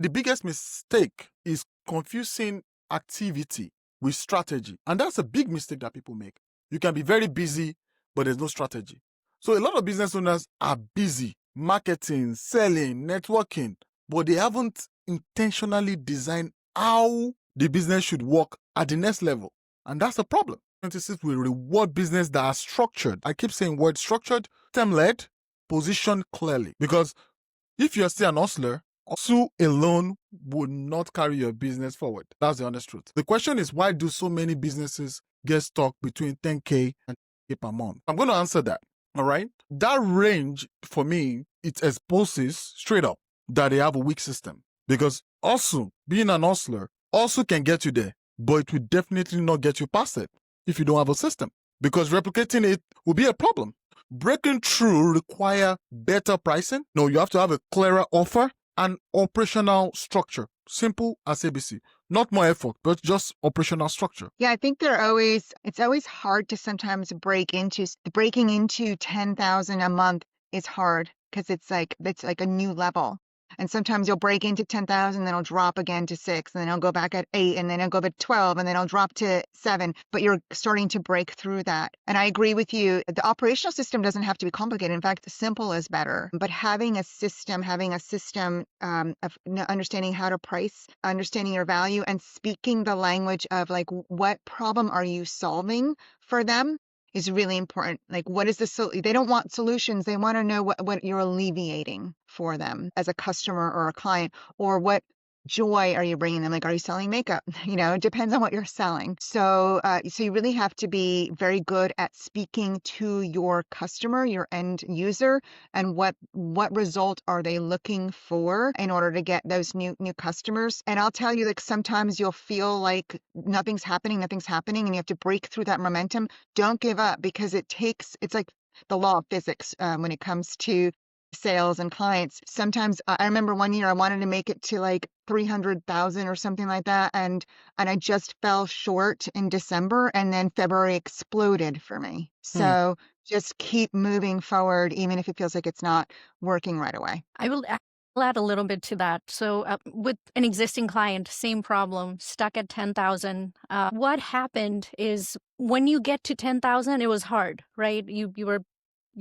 the biggest mistake is confusing activity with strategy. And that's a big mistake that people make. You can be very busy, but there's no strategy. So a lot of business owners are busy marketing, selling, networking, but they haven't intentionally designed how the business should work at the next level. And that's a problem. 26 will reward business that are structured. I keep saying word structured, term-led, positioned clearly. Because if you're still an hustler, hustle alone would not carry your business forward. That's the honest truth. The question is, why do so many businesses get stuck between 10K and 10K per month? I'm going to answer that. All right. That range for me, it exposes straight up that they have a weak system. Because also being an hustler also can get you there, but it will definitely not get you past it if you don't have a system. Because replicating it will be a problem. Breaking through require better pricing. No, you have to have a clearer offer and operational structure. Simple as ABC. Not more effort, but just operational structure. Yeah, I think it's always hard to sometimes breaking into 10,000 a month is hard because it's like a new level. And sometimes you'll break into 10,000, then it'll drop again to 6, and then it'll go back at 8, and then it'll go to 12, and then it'll drop to 7. But you're starting to break through that. And I agree with you. The operational system doesn't have to be complicated. In fact, simple is better. But having a system of understanding how to price, understanding your value, and speaking the language of like, what problem are you solving for them is really important. Like, what is the they don't want solutions. They want to know what you're alleviating for them as a customer or a client, or what joy are you bringing them? Like, are you selling makeup? It depends on what you're selling. So you really have to be very good at speaking to your customer, your end user, and what result are they looking for in order to get those new customers. And I'll tell you, like, sometimes you'll feel like nothing's happening, and you have to break through that momentum. Don't give up, because it's like the law of physics when it comes to sales and clients. Sometimes I remember one year I wanted to make it to like 300,000 or something like that, and I just fell short in December, and then February exploded for me. So just keep moving forward, even if it feels like it's not working right away. I'll add a little bit to that. So with an existing client, same problem, stuck at 10,000. What happened is when you get to 10,000, it was hard, right? You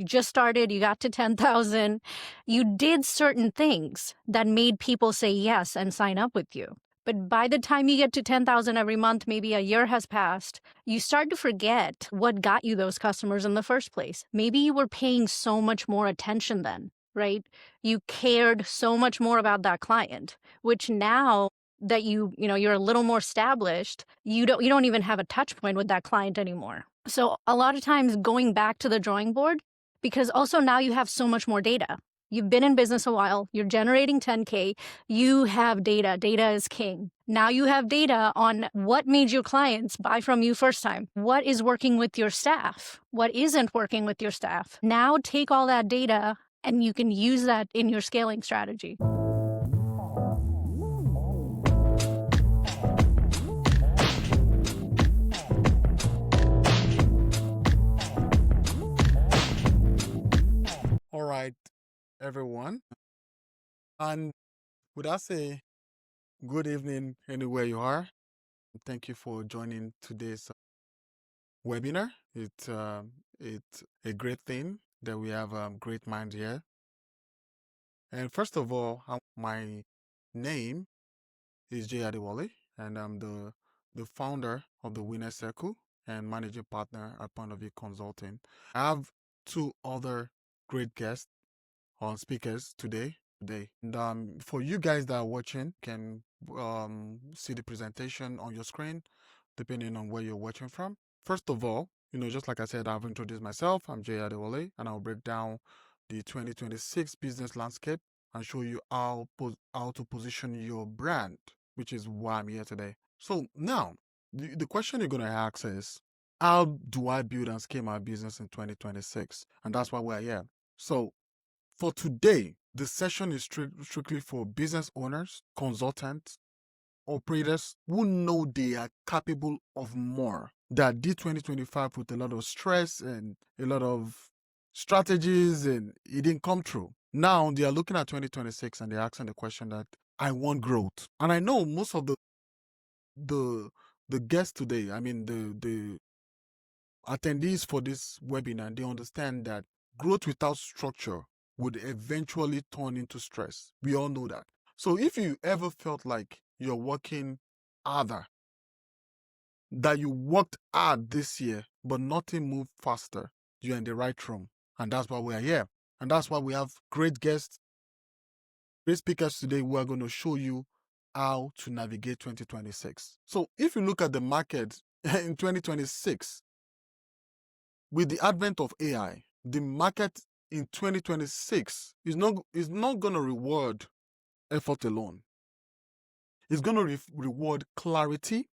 just started, you got to 10,000. You did certain things that made people say yes and sign up with you. But by the time you get to 10,000 every month, maybe a year has passed, you start to forget what got you those customers in the first place. Maybe you were paying so much more attention then, right? You cared so much more about that client, which now that you're a little more established, you don't even have a touch point with that client anymore. So a lot of times going back to the drawing board, because also now you have so much more data. You've been in business a while, you're generating 10K, you have data. Data is king. Now you have data on what made your clients buy from you first time. What is working with your staff? What isn't working with your staff? Now take all that data and you can use that in your scaling strategy. All right, everyone. And would I say good evening anywhere you are? Thank you for joining today's webinar. It's a great thing that we have great minds here. And first of all, my name is Jay Adewole, and I'm the founder of the Winner Circle and managing partner at Point of View Consulting. I have two other great guests on speakers today. And for you guys that are watching, can see the presentation on your screen, depending on where you're watching from. First of all, just like I said, I've introduced myself. I'm Jay Adewole, and I'll break down the 2026 business landscape and show you how to position your brand, which is why I'm here today. So now, the question you're going to ask is, how do I build and scale my business in 2026? And that's why we're here. So for today, the session is strictly for business owners, consultants, operators who know they are capable of more, that did 2025 with a lot of stress and a lot of strategies, and it didn't come true. Now they are looking at 2026 and they're asking the question that, I want growth. And I know most of the guests today, I mean the attendees for this webinar, they understand that growth without structure would eventually turn into stress. We all know that. So if you ever felt like you're working harder, that you worked hard this year, but nothing moved faster, you're in the right room. And that's why we're here. And that's why we have great guests, great speakers today who are going to show you how to navigate 2026. So if you look at the market in 2026, with the advent of AI, the market in 2026 is not going to reward effort alone. It's going to reward clarity,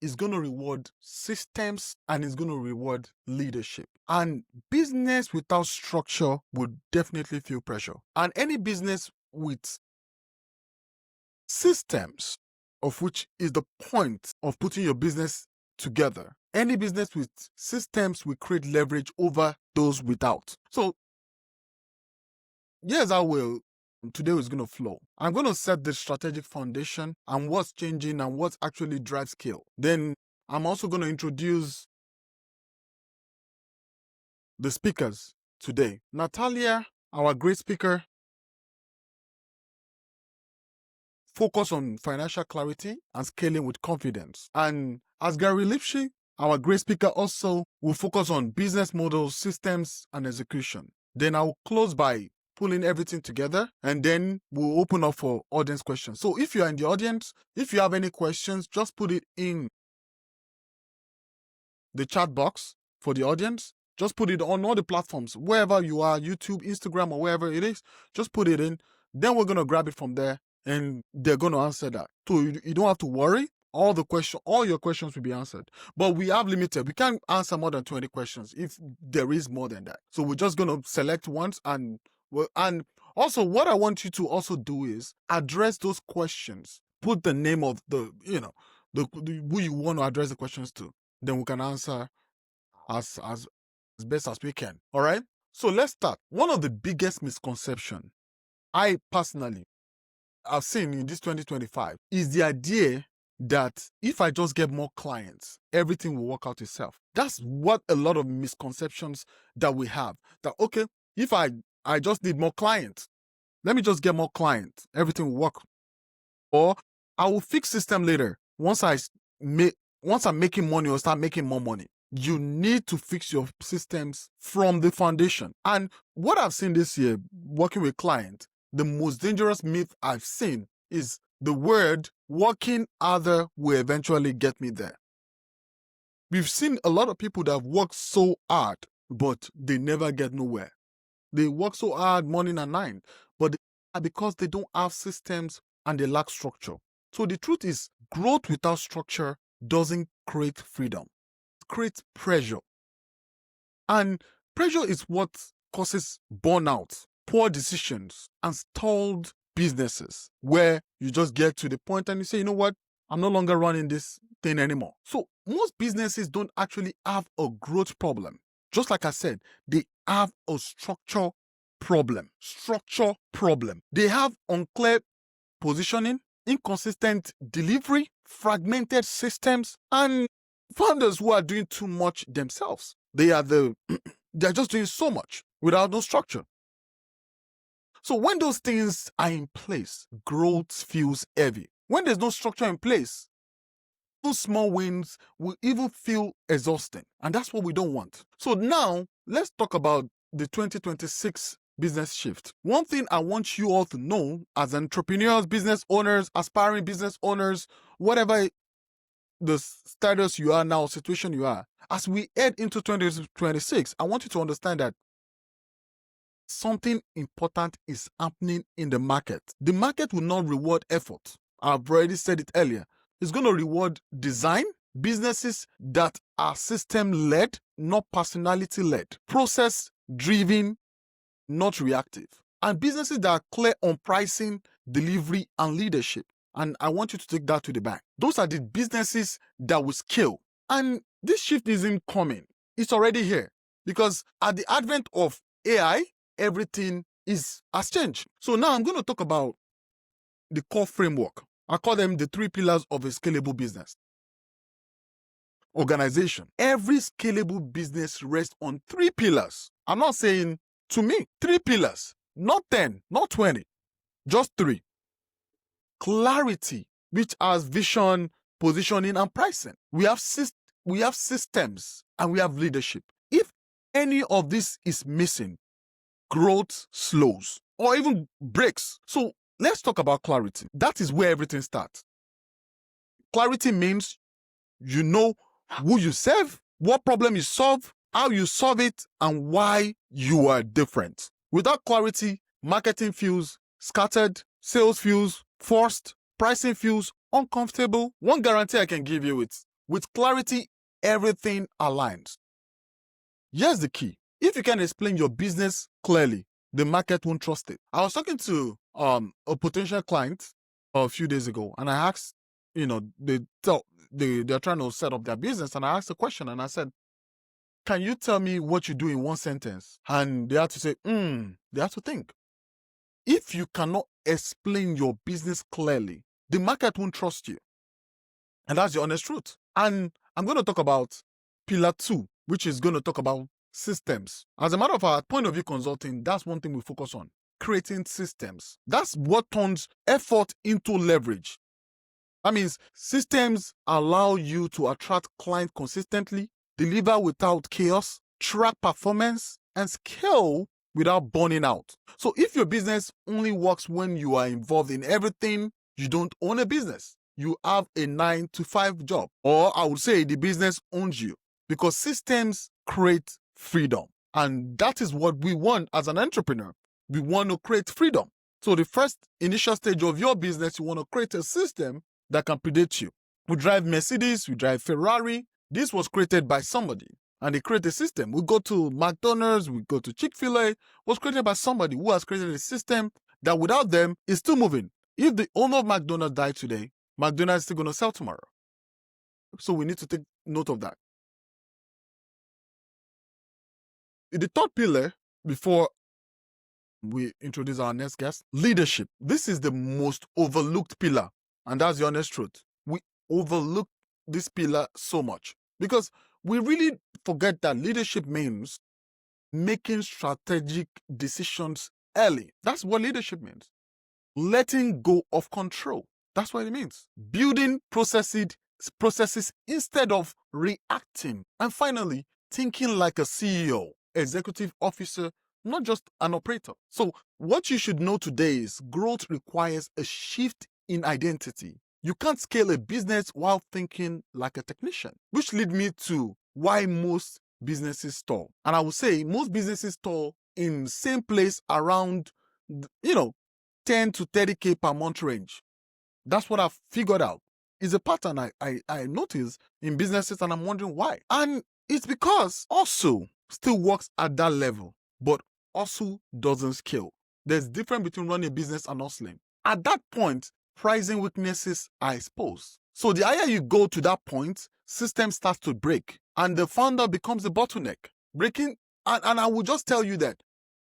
it's going to reward systems, and it's going to reward leadership. And business without structure would definitely feel pressure. And any business with systems, of which is the point of putting your business together, any business with systems will create leverage over those without. So here's how today is going to flow. I'm going to set the strategic foundation and what's changing and what actually drives scale. Then I'm also going to introduce the speakers today. Natalia, our great speaker, focus on financial clarity and scaling with confidence. And Azgari Lipshy, our great speaker, also will focus on business models, systems, and execution. Then I'll close by pulling everything together, and then we'll open up for audience questions. So if you are in the audience, if you have any questions, just put it in the chat box for the audience. Just put it on all the platforms, wherever you are, YouTube, Instagram, or wherever it is. Just put it in. Then we're going to grab it from there, and they're going to answer that. So you don't have to worry. All your questions will be answered. But we have limited. We can't answer more than 20 questions if there is more than that. So we're just going to select ones, and also what I want you to also do is address those questions. Put the name of the who you want to address the questions to. Then we can answer as best as we can. All right. So let's start. One of the biggest misconceptions I personally have seen in this 2025 is the idea that if I just get more clients, everything will work out itself. That's what a lot of misconceptions that we have. That okay, if I just need more clients, let me just get more clients, everything will work. Or I will fix system later once I'm making money or start making more money. You need to fix your systems from the foundation. And what I've seen this year working with clients, the most dangerous myth I've seen is the word working harder will eventually get me there. We've seen a lot of people that have worked so hard, but they never get nowhere. They work so hard morning and night, but because they don't have systems and they lack structure. So the truth is, growth without structure doesn't create freedom. It creates pressure. And pressure is what causes burnout, poor decisions, and stalled businesses, where you just get to the point and you say, you know what, I'm no longer running this thing anymore. So most businesses don't actually have a growth problem. Just like I said, they have a structure problem. They have unclear positioning, inconsistent delivery, fragmented systems, and founders who are doing too much themselves. They're just doing so much without no structure. So when those things are in place, growth feels heavy. When there's no structure in place, those small wins will even feel exhausting. And that's what we don't want. So now, let's talk about the 2026 business shift. One thing I want you all to know as entrepreneurs, business owners, aspiring business owners, whatever the status you are now, situation you are, as we head into 2026, I want you to understand that something important is happening in the market. The market will not reward effort. I've already said it earlier. It's going to reward design, businesses that are system-led, not personality-led, process-driven, not reactive, and businesses that are clear on pricing, delivery, and leadership. And I want you to take that to the bank. Those are the businesses that will scale. And this shift isn't coming. It's already here. Because at the advent of AI, everything has changed. So now I'm going to talk about the core framework. I call them the 3 pillars of a scalable business organization. Every scalable business rests on 3 pillars. I'm not saying, to me, 3 pillars, not 10, not 20, just 3. Clarity, which has vision, positioning, and pricing. We have systems and we have leadership. If any of this is missing, growth slows or even breaks. So let's talk about clarity. That is where everything starts. Clarity means you know who you serve, what problem you solve, how you solve it, and why you are different. Without clarity, marketing feels scattered, sales feels forced, pricing feels uncomfortable. One guarantee I can give you is, with clarity, everything aligns. Here's the key. If you can explain your business clearly, the market won't trust it. I was talking to a potential client a few days ago, and I asked, they're trying to set up their business, and I asked a question, and I said, can you tell me what you do in one sentence? And they had to say, they have to think. If you cannot explain your business clearly, the market won't trust you. And that's the honest truth. And I'm going to talk about pillar 2, which is going to talk about systems. As a matter of fact, point of view consulting, that's one thing we focus on. Creating systems. That's what turns effort into leverage. That means systems allow you to attract clients consistently, deliver without chaos, track performance, and scale without burning out. So if your business only works when you are involved in everything, you don't own a business. You have a 9-to-5 job. Or I would say the business owns you, because systems create freedom. And that is what we want as an entrepreneur. We want to create freedom. So the first initial stage of your business, you want to create a system that can predate you. We drive Mercedes, we drive Ferrari. This was created by somebody, and they create a system. We go to McDonald's, we go to Chick-fil-A, was created by somebody who has created a system that without them is still moving. If the owner of McDonald's died today, McDonald's is still going to sell tomorrow. So we need to take note of that. The third pillar, before we introduce our next guest, leadership. This is the most overlooked pillar, and that's the honest truth. We overlook this pillar so much because we really forget that leadership means making strategic decisions early. That's what leadership means. Letting go of control. That's what it means. Building processes instead of reacting. And finally, thinking like a CEO, executive officer, not just an operator. So what you should know today is growth requires a shift in identity. You can't scale a business while thinking like a technician, which leads me to why most businesses stall. And I would say most businesses stall in the same place around, 10 to 30K per month range. That's what I've figured out. It's a pattern I notice in businesses, and I'm wondering why. And it's because also still works at that level, but also doesn't scale. There's a difference between running a business and hustling. At that point, pricing weaknesses are exposed. So the higher you go to that point, system starts to break, and the founder becomes the bottleneck. And I will just tell you that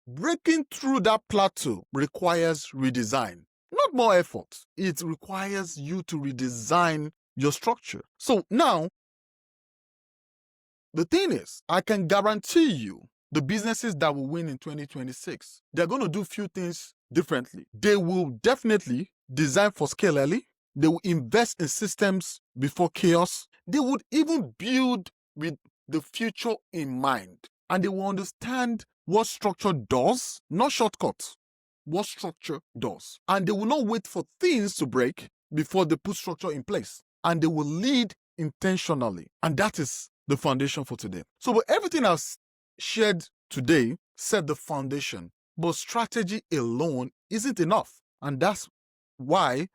breaking through that plateau requires redesign. Not more effort. It requires you to redesign your structure. So now, the thing is, I can guarantee you the businesses that will win in 2026, they're going to do few things differently. They will definitely design for scale early. They will invest in systems before chaos. They would even build with the future in mind. And they will understand what structure does, not shortcuts. What structure does. And they will not wait for things to break before they put structure in place. And they will lead intentionally. And that is the foundation for today. So with everything I've shared today set the foundation. But strategy alone isn't enough. And that's why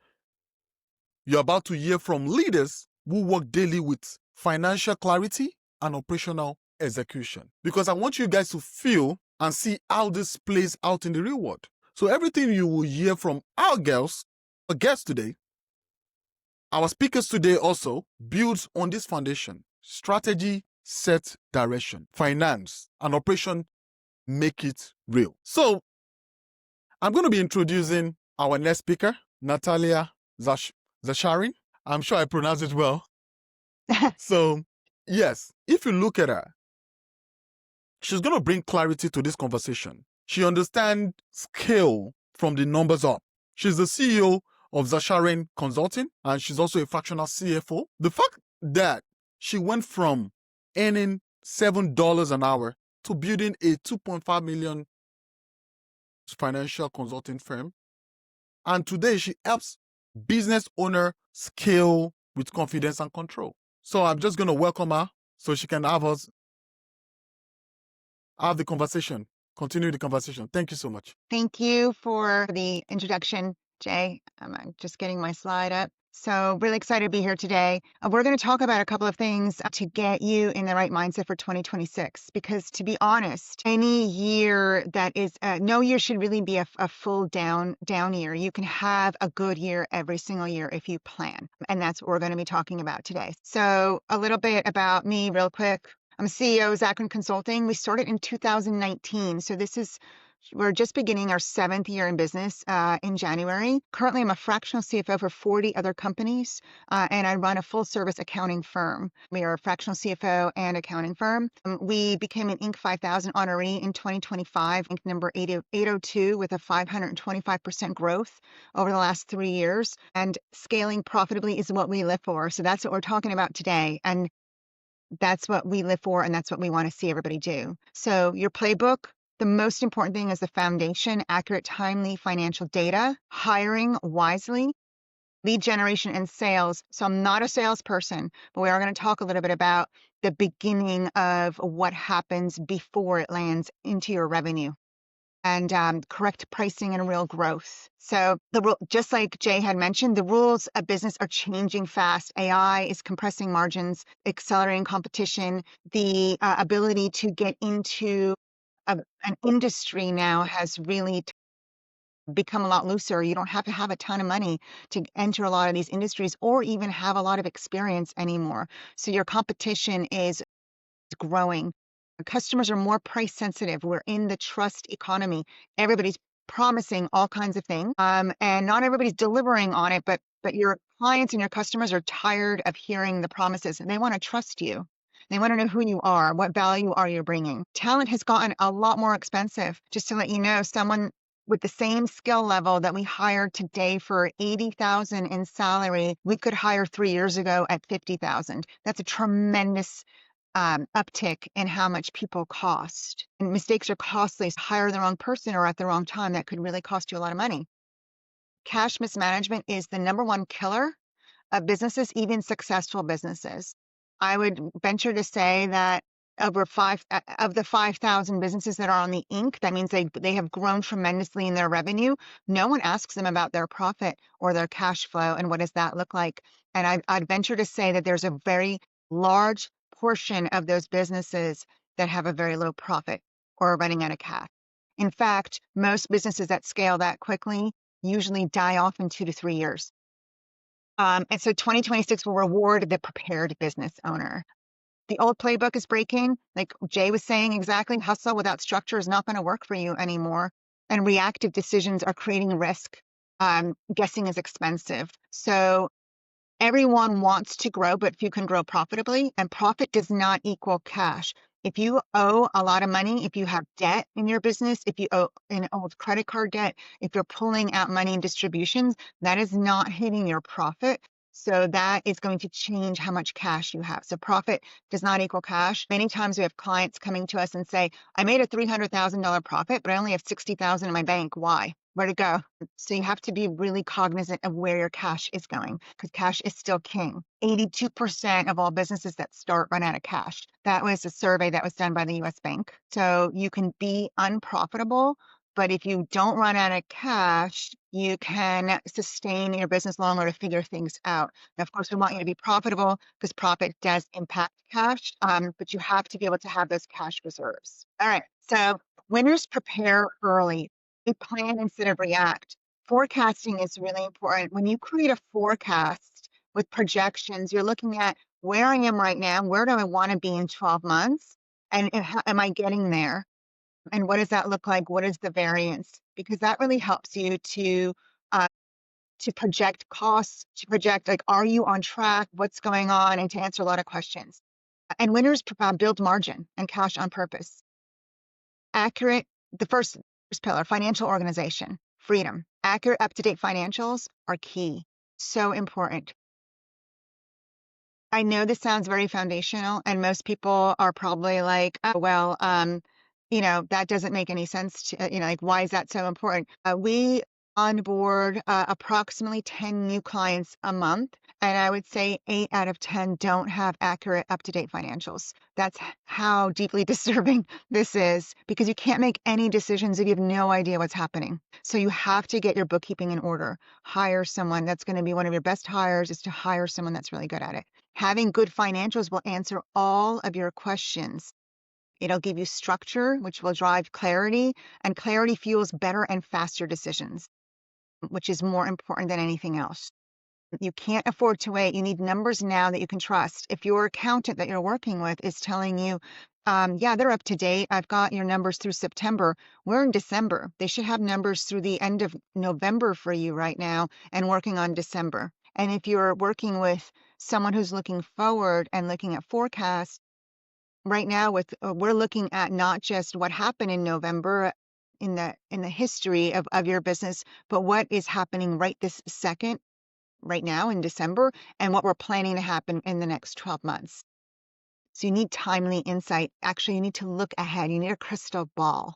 you're about to hear from leaders who work daily with financial clarity and operational execution. Because I want you guys to feel and see how this plays out in the real world. So everything you will hear from our guests today, our speakers today also, builds on this foundation. Strategy sets direction. Finance and operation make it real. So I'm going to be introducing our next speaker. Natalia Zacharin. I'm sure I pronounced it well. So, yes, if you look at her, she's going to bring clarity to this conversation. She understands scale from the numbers up. She's the CEO of Zacharin Consulting, and she's also a fractional CFO. The fact that she went from earning $7 an hour to building a 2.5 million financial consulting firm, and today she helps business owner scale with confidence and control. So I'm just going to welcome her so she can have us have the conversation, continue the conversation. Thank you so much. Thank you for the introduction, Jay. I'm just getting my slide up. So really excited to be here today. We're going to talk about a couple of things to get you in the right mindset for 2026. Because to be honest, any year that is, no year should really be a full down year. You can have a good year every single year if you plan. And that's what we're going to be talking about today. So a little bit about me real quick. I'm CEO of Zacharin Consulting. We started in 2019. So we're just beginning our 7th year in business in January. Currently, I'm a fractional CFO for 40 other companies, and I run a full service accounting firm. We are a fractional CFO and accounting firm. We became an Inc. 5000 honoree in 2025, Inc. number 802, with a 525% growth over the last 3 years. And scaling profitably is what we live for. So that's what we're talking about today. And that's what we live for, and that's what we want to see everybody do. So your playbook, the most important thing is the foundation, accurate, timely financial data, hiring wisely, lead generation, and sales. So I'm not a salesperson, but we are going to talk a little bit about the beginning of what happens before it lands into your revenue, and correct pricing and real growth. So just like Jay had mentioned, the rules of business are changing fast. AI is compressing margins, accelerating competition. The ability to get into an industry now has really become a lot looser. You don't have to have a ton of money to enter a lot of these industries or even have a lot of experience anymore. So your competition is growing. Customers are more price sensitive. We're in the trust economy. Everybody's promising all kinds of things, and not everybody's delivering on it. But your clients and your customers are tired of hearing the promises, and they want to trust you. They want to know who you are, what value are you bringing. Talent has gotten a lot more expensive. Just to let you know, someone with the same skill level that we hire today for 80,000 in salary, we could hire 3 years ago at 50,000. That's a tremendous uptick in how much people cost. And mistakes are costly. So hire the wrong person or at the wrong time, that could really cost you a lot of money. Cash mismanagement is the #1 killer of businesses, even successful businesses. I would venture to say that over of the 5,000 businesses that are on the Inc., that means they have grown tremendously in their revenue. No one asks them about their profit or their cash flow and what does that look like. And I'd venture to say that there's a very large portion of those businesses that have a very low profit or are running out of cash. In fact, most businesses that scale that quickly usually die off in 2 to 3 years. And so 2026 will reward the prepared business owner. The old playbook is breaking. Like Jay was saying, exactly, hustle without structure is not going to work for you anymore. And reactive decisions are creating risk. Guessing is expensive. So everyone wants to grow, but few can grow profitably, and profit does not equal cash. If you owe a lot of money, if you have debt in your business, if you owe an old credit card debt, if you're pulling out money in distributions, that is not hitting your profit. So that is going to change how much cash you have. So profit does not equal cash. Many times we have clients coming to us and say, I made a $300,000 profit, but I only have 60,000 in my bank. Why? Where'd it go? So you have to be really cognizant of where your cash is going, because cash is still king. 82% of all businesses that start run out of cash. That was a survey that was done by the US Bank. So you can be unprofitable, but if you don't run out of cash, you can sustain your business longer to figure things out. Now, of course, we want you to be profitable because profit does impact cash, but you have to be able to have those cash reserves. All right, so winners prepare early. We plan instead of react. Forecasting is really important. When you create a forecast with projections, you're looking at where I am right now, where do I want to be in 12 months, and how am I getting there? And what does that look like? What is the variance? Because that really helps you to project costs, to project, like, are you on track? What's going on? And to answer a lot of questions. And winners build margin and cash on purpose. Accurate, the first pillar, financial organization, freedom. Accurate, up-to-date financials are key. So important. I know this sounds very foundational, and most people are probably like, oh, well, that doesn't make any sense to, like, why is that so important? We onboard approximately 10 new clients a month, and I would say 8 out of 10 don't have accurate, up-to-date financials. That's how deeply disturbing this is, because you can't make any decisions if you have no idea what's happening. So you have to get your bookkeeping in order. Hire someone. That's going to be one of your best hires, is to hire someone that's really good at it. Having good financials will answer all of your questions. It'll give you structure, which will drive clarity, and clarity fuels better and faster decisions, which is more important than anything else. You can't afford to wait. You need numbers now that you can trust. If your accountant that you're working with is telling you, yeah, they're up to date, I've got your numbers through September, we're in December. They should have numbers through the end of November for you right now and working on December. And if you're working with someone who's looking forward and looking at forecasts, right now we're looking at not just what happened in November in the history of your business, but what is happening right this second, right now in December, and what we're planning to happen in the next 12 months. So you need timely insight. Actually, you need to look ahead. You need a crystal ball.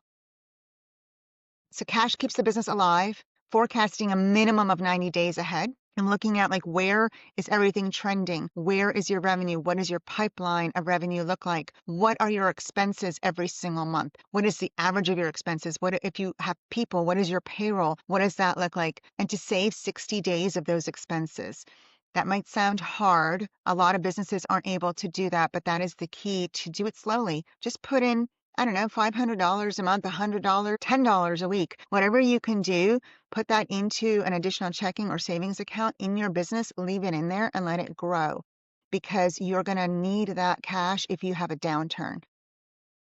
So cash keeps the business alive, forecasting a minimum of 90 days ahead and looking at, like, where is everything trending? Where is your revenue? What does your pipeline of revenue look like? What are your expenses every single month? What is the average of your expenses? What if you have people? What is your payroll? What does that look like? And to save 60 days of those expenses. That might sound hard. A lot of businesses aren't able to do that, but that is the key, to do it slowly. Just put in, I don't know, $500 a month, $100, $10 a week, whatever you can do, put that into an additional checking or savings account in your business, leave it in there and let it grow, because you're going to need that cash if you have a downturn.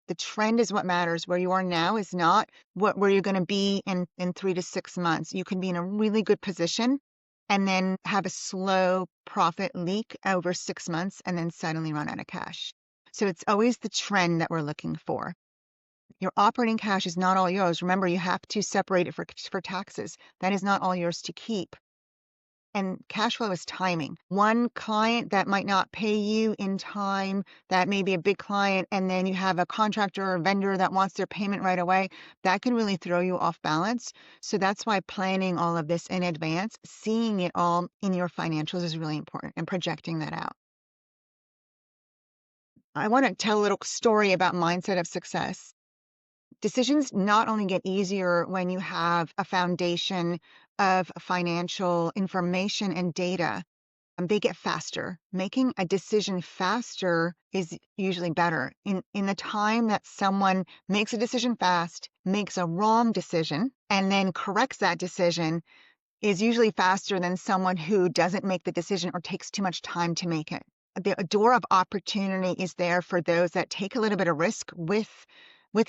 The trend is what matters. Where you are now is not where you're going to be in 3 to 6 months. You can be in a really good position and then have a slow profit leak over 6 months and then suddenly run out of cash. So it's always the trend that we're looking for. Your operating cash is not all yours. Remember, you have to separate it for taxes. That is not all yours to keep. And cash flow is timing. One client that might not pay you in time, that may be a big client, and then you have a contractor or vendor that wants their payment right away, that can really throw you off balance. So that's why planning all of this in advance, seeing it all in your financials, is really important, and projecting that out. I want to tell a little story about mindset of success. Decisions not only get easier when you have a foundation of financial information and data, they get faster. Making a decision faster is usually better. In the time that someone makes a decision fast, makes a wrong decision, and then corrects that decision, is usually faster than someone who doesn't make the decision or takes too much time to make it. The door of opportunity is there for those that take a little bit of risk with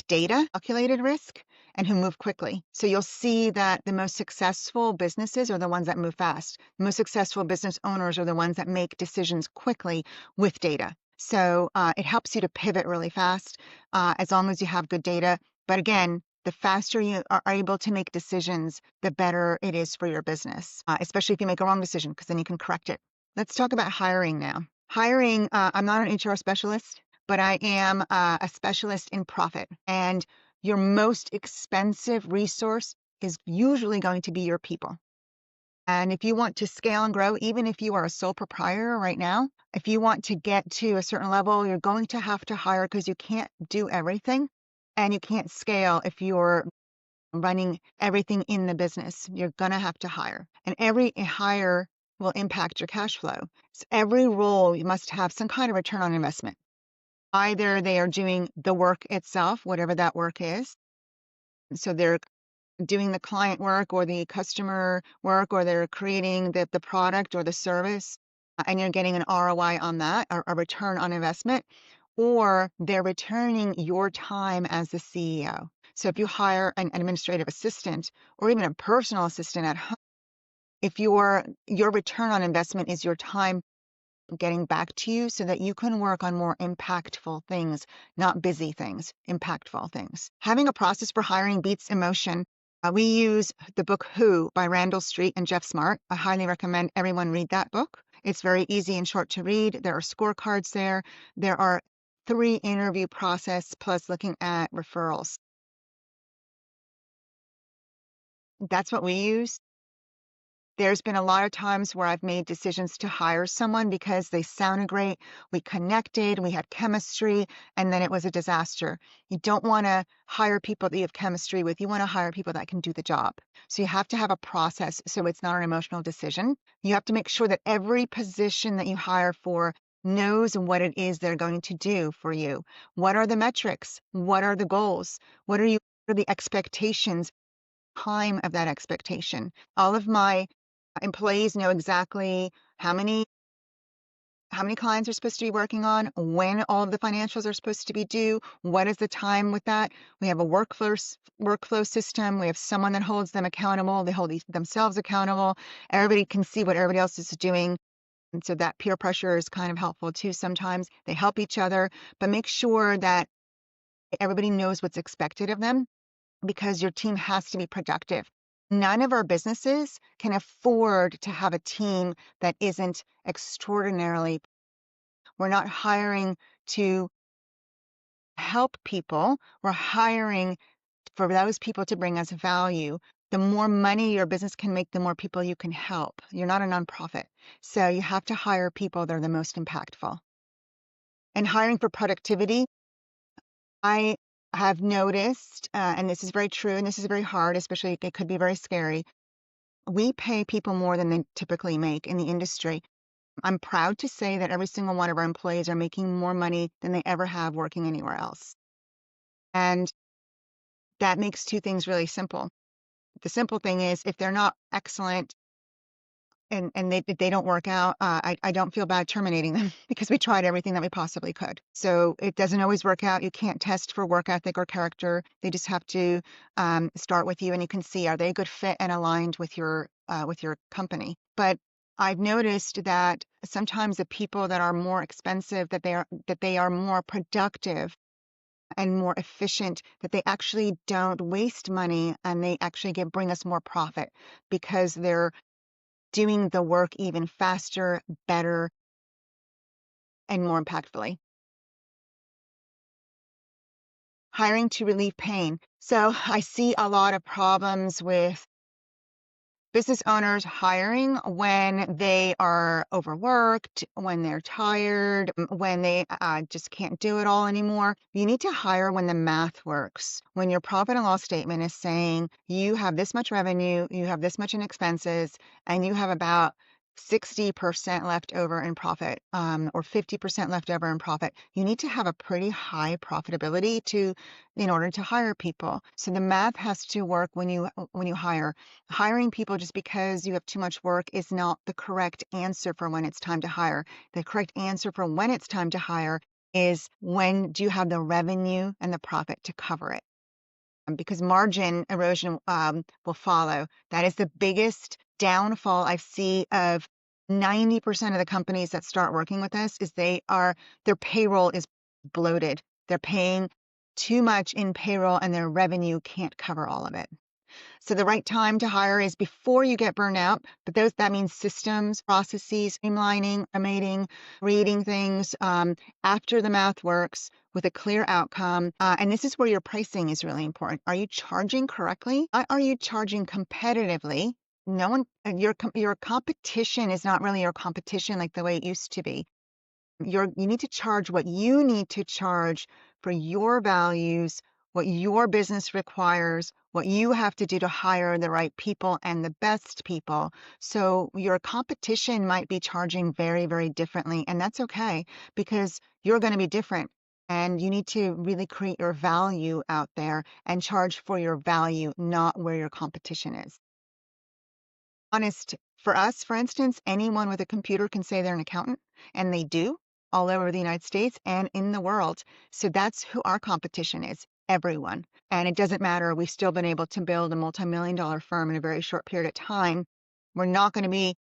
data, calculated risk, and who move quickly. So you'll see that the most successful businesses are the ones that move fast. The most successful business owners are the ones that make decisions quickly with data. So it helps you to pivot really fast as long as you have good data. But again, the faster you are able to make decisions, the better it is for your business, especially if you make a wrong decision, because then you can correct it. Let's talk about hiring now. Hiring, I'm not an HR specialist, but I am a specialist in profit. And your most expensive resource is usually going to be your people. And if you want to scale and grow, even if you are a sole proprietor right now, if you want to get to a certain level, you're going to have to hire, because you can't do everything, and you can't scale if you're running everything in the business. You're going to have to hire. And every hire will impact your cash flow. So every role, you must have some kind of return on investment. Either they are doing the work itself, whatever that work is. So they're doing the client work or the customer work, or they're creating the product or the service, and you're getting an ROI on that, or a return on investment, or they're returning your time as the CEO. So if you hire an administrative assistant or even a personal assistant at home, if your return on investment is your time getting back to you so that you can work on more impactful things, not busy things, impactful things. Having a process for hiring beats emotion. We use the book Who by Randall Street and Jeff Smart. I highly recommend everyone read that book. It's very easy and short to read. There are scorecards there. There are 3 interview process plus looking at referrals. That's what we use. There's been a lot of times where I've made decisions to hire someone because they sounded great, we connected, we had chemistry, and then it was a disaster. You don't want to hire people that you have chemistry with. You want to hire people that can do the job. So you have to have a process so it's not an emotional decision. You have to make sure that every position that you hire for knows what it is they're going to do for you. What are the metrics? What are the goals? What are the expectations? Time of that expectation. All of my employees know exactly how many clients are supposed to be working on, when all of the financials are supposed to be due, what is the time with that. We have a workflow system. We have someone that holds them accountable. They hold themselves accountable. Everybody can see what everybody else is doing. And so that peer pressure is kind of helpful too sometimes. They help each other, but make sure that everybody knows what's expected of them because your team has to be productive. None of our businesses can afford to have a team that isn't extraordinarily. We're not hiring to help people. We're hiring for those people to bring us value. The more money your business can make, the more people you can help. You're not a nonprofit. So you have to hire people that are the most impactful. And hiring for productivity, I have noticed, and this is very true, and this is very hard, especially it could be very scary. We pay people more than they typically make in the industry. I'm proud to say that every single one of our employees are making more money than they ever have working anywhere else. And that makes 2 things really simple. The simple thing is if they're not excellent and they don't work out, I don't feel bad terminating them because we tried everything that we possibly could. So it doesn't always work out. You can't test for work ethic or character. They just have to start with you, and you can see, are they a good fit and aligned with your company? But I've noticed that sometimes the people that are more expensive, that they are more productive and more efficient, that they actually don't waste money and they actually bring us more profit because they're doing the work even faster, better, and more impactfully. Hiring to relieve pain. So I see a lot of problems with business owners hiring when they are overworked, when they're tired, when they just can't do it all anymore. You need to hire when the math works. When your profit and loss statement is saying you have this much revenue, you have this much in expenses, and you have about 60% left over in profit, or 50% left over in profit. You need to have a pretty high profitability in order to hire people. So the math has to work when you hire. Hiring people just because you have too much work is not the correct answer for when it's time to hire. The correct answer for when it's time to hire is when do you have the revenue and the profit to cover it? Because margin erosion will follow. That is the biggest downfall I see of 90% of the companies that start working with us is their payroll is bloated. They're paying too much in payroll and their revenue can't cover all of it. So the right time to hire is before you get burned out, but that means systems, processes, streamlining, automating, reading things after the math works with a clear outcome. And this is where your pricing is really important. Are you charging correctly? Are you charging competitively? No one, your competition is not really your competition like the way it used to be. You need to charge what you need to charge for your values, what your business requires, what you have to do to hire the right people and the best people. So your competition might be charging very, very differently, and that's okay because you're going to be different. And you need to really create your value out there and charge for your value, not where your competition is. Honest, for us, for instance, anyone with a computer can say they're an accountant, and they do all over the United States and in the world. So that's who our competition is, everyone. And it doesn't matter. We've still been able to build a multi-million-dollar firm in a very short period of time We're not going to be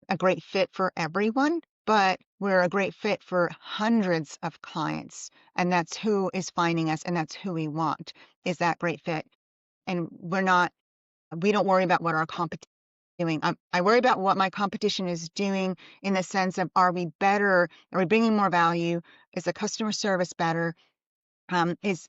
a great fit for everyone, but we're a great fit for hundreds of clients. And that's who is finding us, and that's who we want, is that great fit. And we don't worry about what our competition is doing. I worry about what my competition is doing in the sense of, are we better? Are we bringing more value? Is the customer service better? Is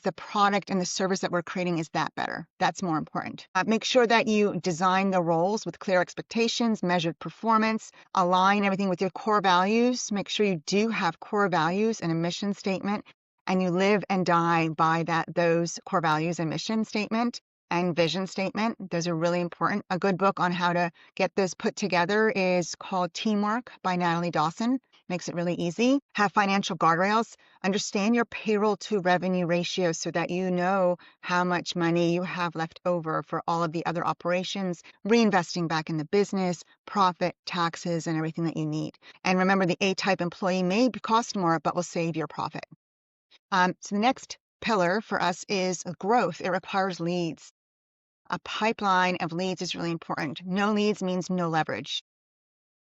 the product and the service that we're creating, is that better? That's more important. Make sure that you design the roles with clear expectations, measured performance, align everything with your core values. Make sure you do have core values and a mission statement, and you live and die by those core values and mission statement and vision statement. Those are really important. A good book on how to get those put together is called Teamwork by Natalie Dawson. Makes it really easy. Have financial guardrails. Understand your payroll to revenue ratio so that you know how much money you have left over for all of the other operations, reinvesting back in the business, profit, taxes, and everything that you need. And remember, the A-type employee may cost more, but will save your profit. So the next pillar for us is growth. It requires leads. A pipeline of leads is really important. No leads means no leverage.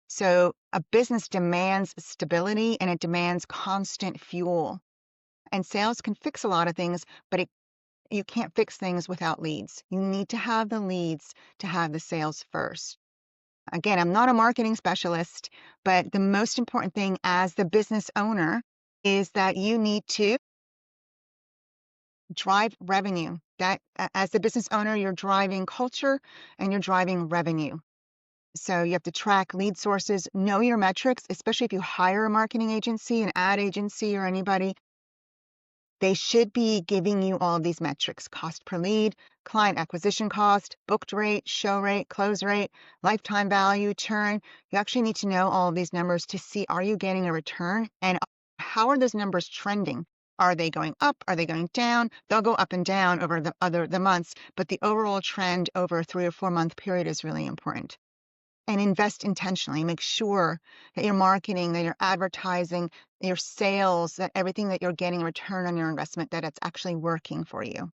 So a business demands stability, and it demands constant fuel. And sales can fix a lot of things, but you can't fix things without leads. You need to have the leads to have the sales first. Again, I'm not a marketing specialist, but the most important thing as the business owner is that you need to drive revenue. That as the business owner, you're driving culture and you're driving revenue. So you have to track lead sources, know your metrics, especially if you hire a marketing agency, an ad agency, or anybody. They should be giving you all of these metrics: cost per lead, client acquisition cost, booked rate, show rate, close rate, lifetime value, churn. You actually need to know all of these numbers to see, are you getting a return? And how are those numbers trending? Are they going up? Are they going down? They'll go up and down over the months, but the overall trend over a 3 or 4 month period is really important. And invest intentionally. Make sure that your marketing, that your advertising, your sales, that everything that you're getting a return on your investment, that it's actually working for you.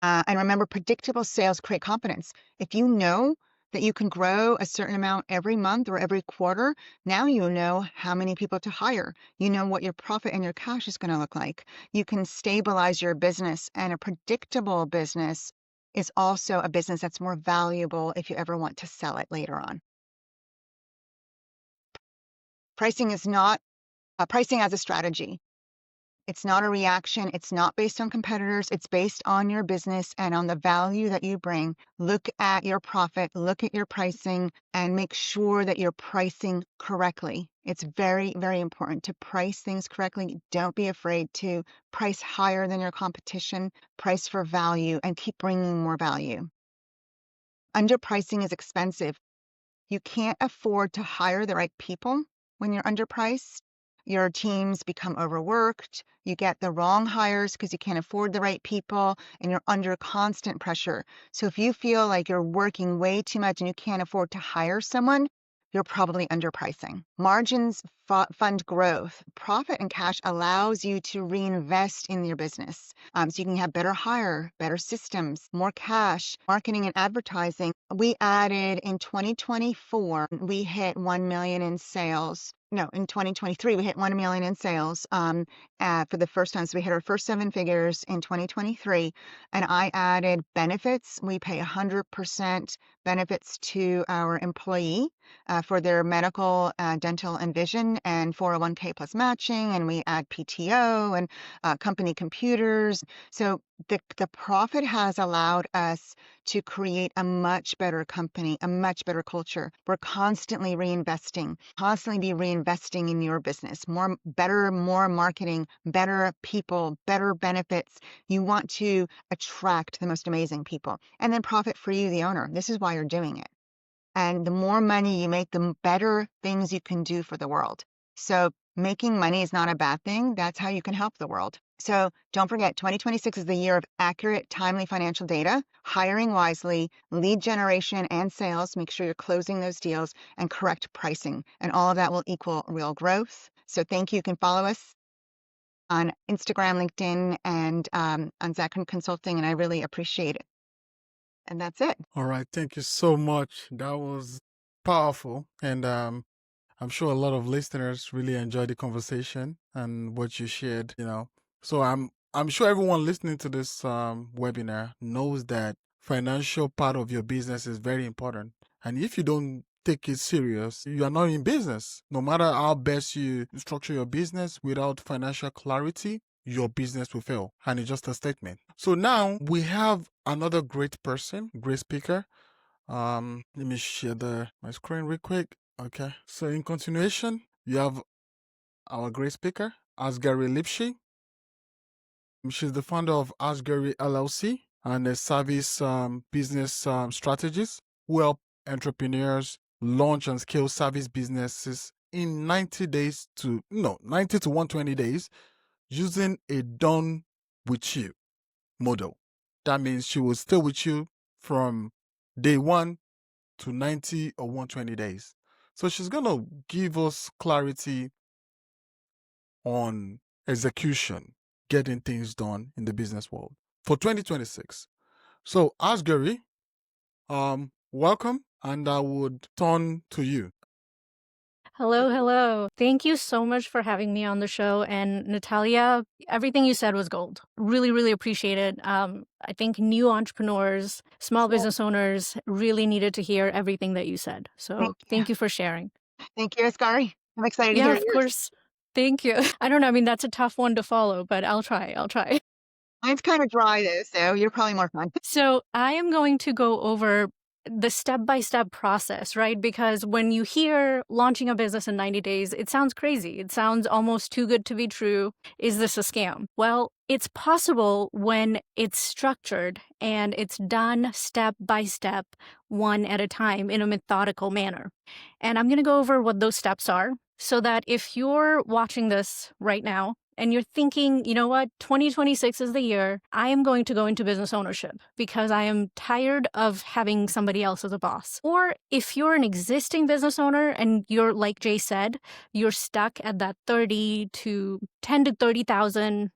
And remember, predictable sales create confidence. If you know that you can grow a certain amount every month or every quarter, now you know how many people to hire. You know what your profit and your cash is going to look like. You can stabilize your business, and a predictable business is also a business that's more valuable if you ever want to sell it later on. Pricing is not pricing as a strategy. It's not a reaction. It's not based on competitors. It's based on your business and on the value that you bring. Look at your profit, look at your pricing, and make sure that you're pricing correctly. It's very, very important to price things correctly. Don't be afraid to price higher than your competition, price for value, and keep bringing more value. Underpricing is expensive. You can't afford to hire the right people when you're underpriced. Your teams become overworked. You get the wrong hires because you can't afford the right people, and you're under constant pressure. So if you feel like you're working way too much and you can't afford to hire someone, you're probably underpricing. Margins fund growth. Profit and cash allows you to reinvest in your business. So you can have better hire, better systems, more cash, marketing and advertising. We added in 2024, we hit 1 million in sales. No, in 2023, we hit 1 million in sales for the first time. So we hit our first 7 figures in 2023. And I added benefits. We pay 100% benefits to our employee for their medical, dental, and vision, and 401k plus matching. And we add PTO and company computers. So the profit has allowed us to create a much better company, a much better culture. We're constantly reinvesting, constantly be reinvesting in your business. Better, more marketing, better people, better benefits. You want to attract the most amazing people, and then profit for you, the owner. This is why you're doing it. And the more money you make, the better things you can do for the world. So making money is not a bad thing. That's how you can help the world. So don't forget, 2026 is the year of accurate, timely financial data, hiring wisely, lead generation and sales. Make sure you're closing those deals, and correct pricing. And all of that will equal real growth. So thank you. You can follow us on Instagram, LinkedIn, and on Zacharin Consulting, and I really appreciate it. And that's it. All right. Thank you so much. That was powerful. And I'm sure a lot of listeners really enjoyed the conversation and what you shared, So I'm sure everyone listening to this webinar knows that financial part of your business is very important. And if you don't take it serious, you are not in business. No matter how best you structure your business, without financial clarity, your business will fail. And it's just a statement. So now we have another great person, great speaker. Let me share my screen real quick. Okay. So in continuation, you have our great speaker, Azgari Lipshy. She's the founder of Azgari LLC and a service business strategist who help entrepreneurs launch and scale service businesses in 90 to 120 days using a done with you model. That means she will stay with you from day one to 90 or 120 days. So she's going to give us clarity on execution, getting things done in the business world for 2026. So Asgary, welcome, and I would turn to you. Hello. Thank you so much for having me on the show. And Natalia, everything you said was gold. Really appreciate it. I think new entrepreneurs, small business owners really needed to hear everything that you said. So thank you for sharing. Thank you, Azgari. I'm excited to hear of course. Thank you. I don't know. I mean, that's a tough one to follow, but I'll try. Mine's kind of dry though, so you're probably more fun. So I am going to go over the step-by-step process, right? Because when you hear launching a business in 90 days, it sounds crazy. It sounds almost too good to be true. Is this a scam? Well, it's possible when it's structured and it's done step by step, one at a time in a methodical manner. And I'm going to go over what those steps are so that if you're watching this right now, and you're thinking, you know what, 2026 is the year I am going to go into business ownership because I am tired of having somebody else as a boss. Or if you're an existing business owner and you're, like Jay said, you're stuck at that 10 to 30,000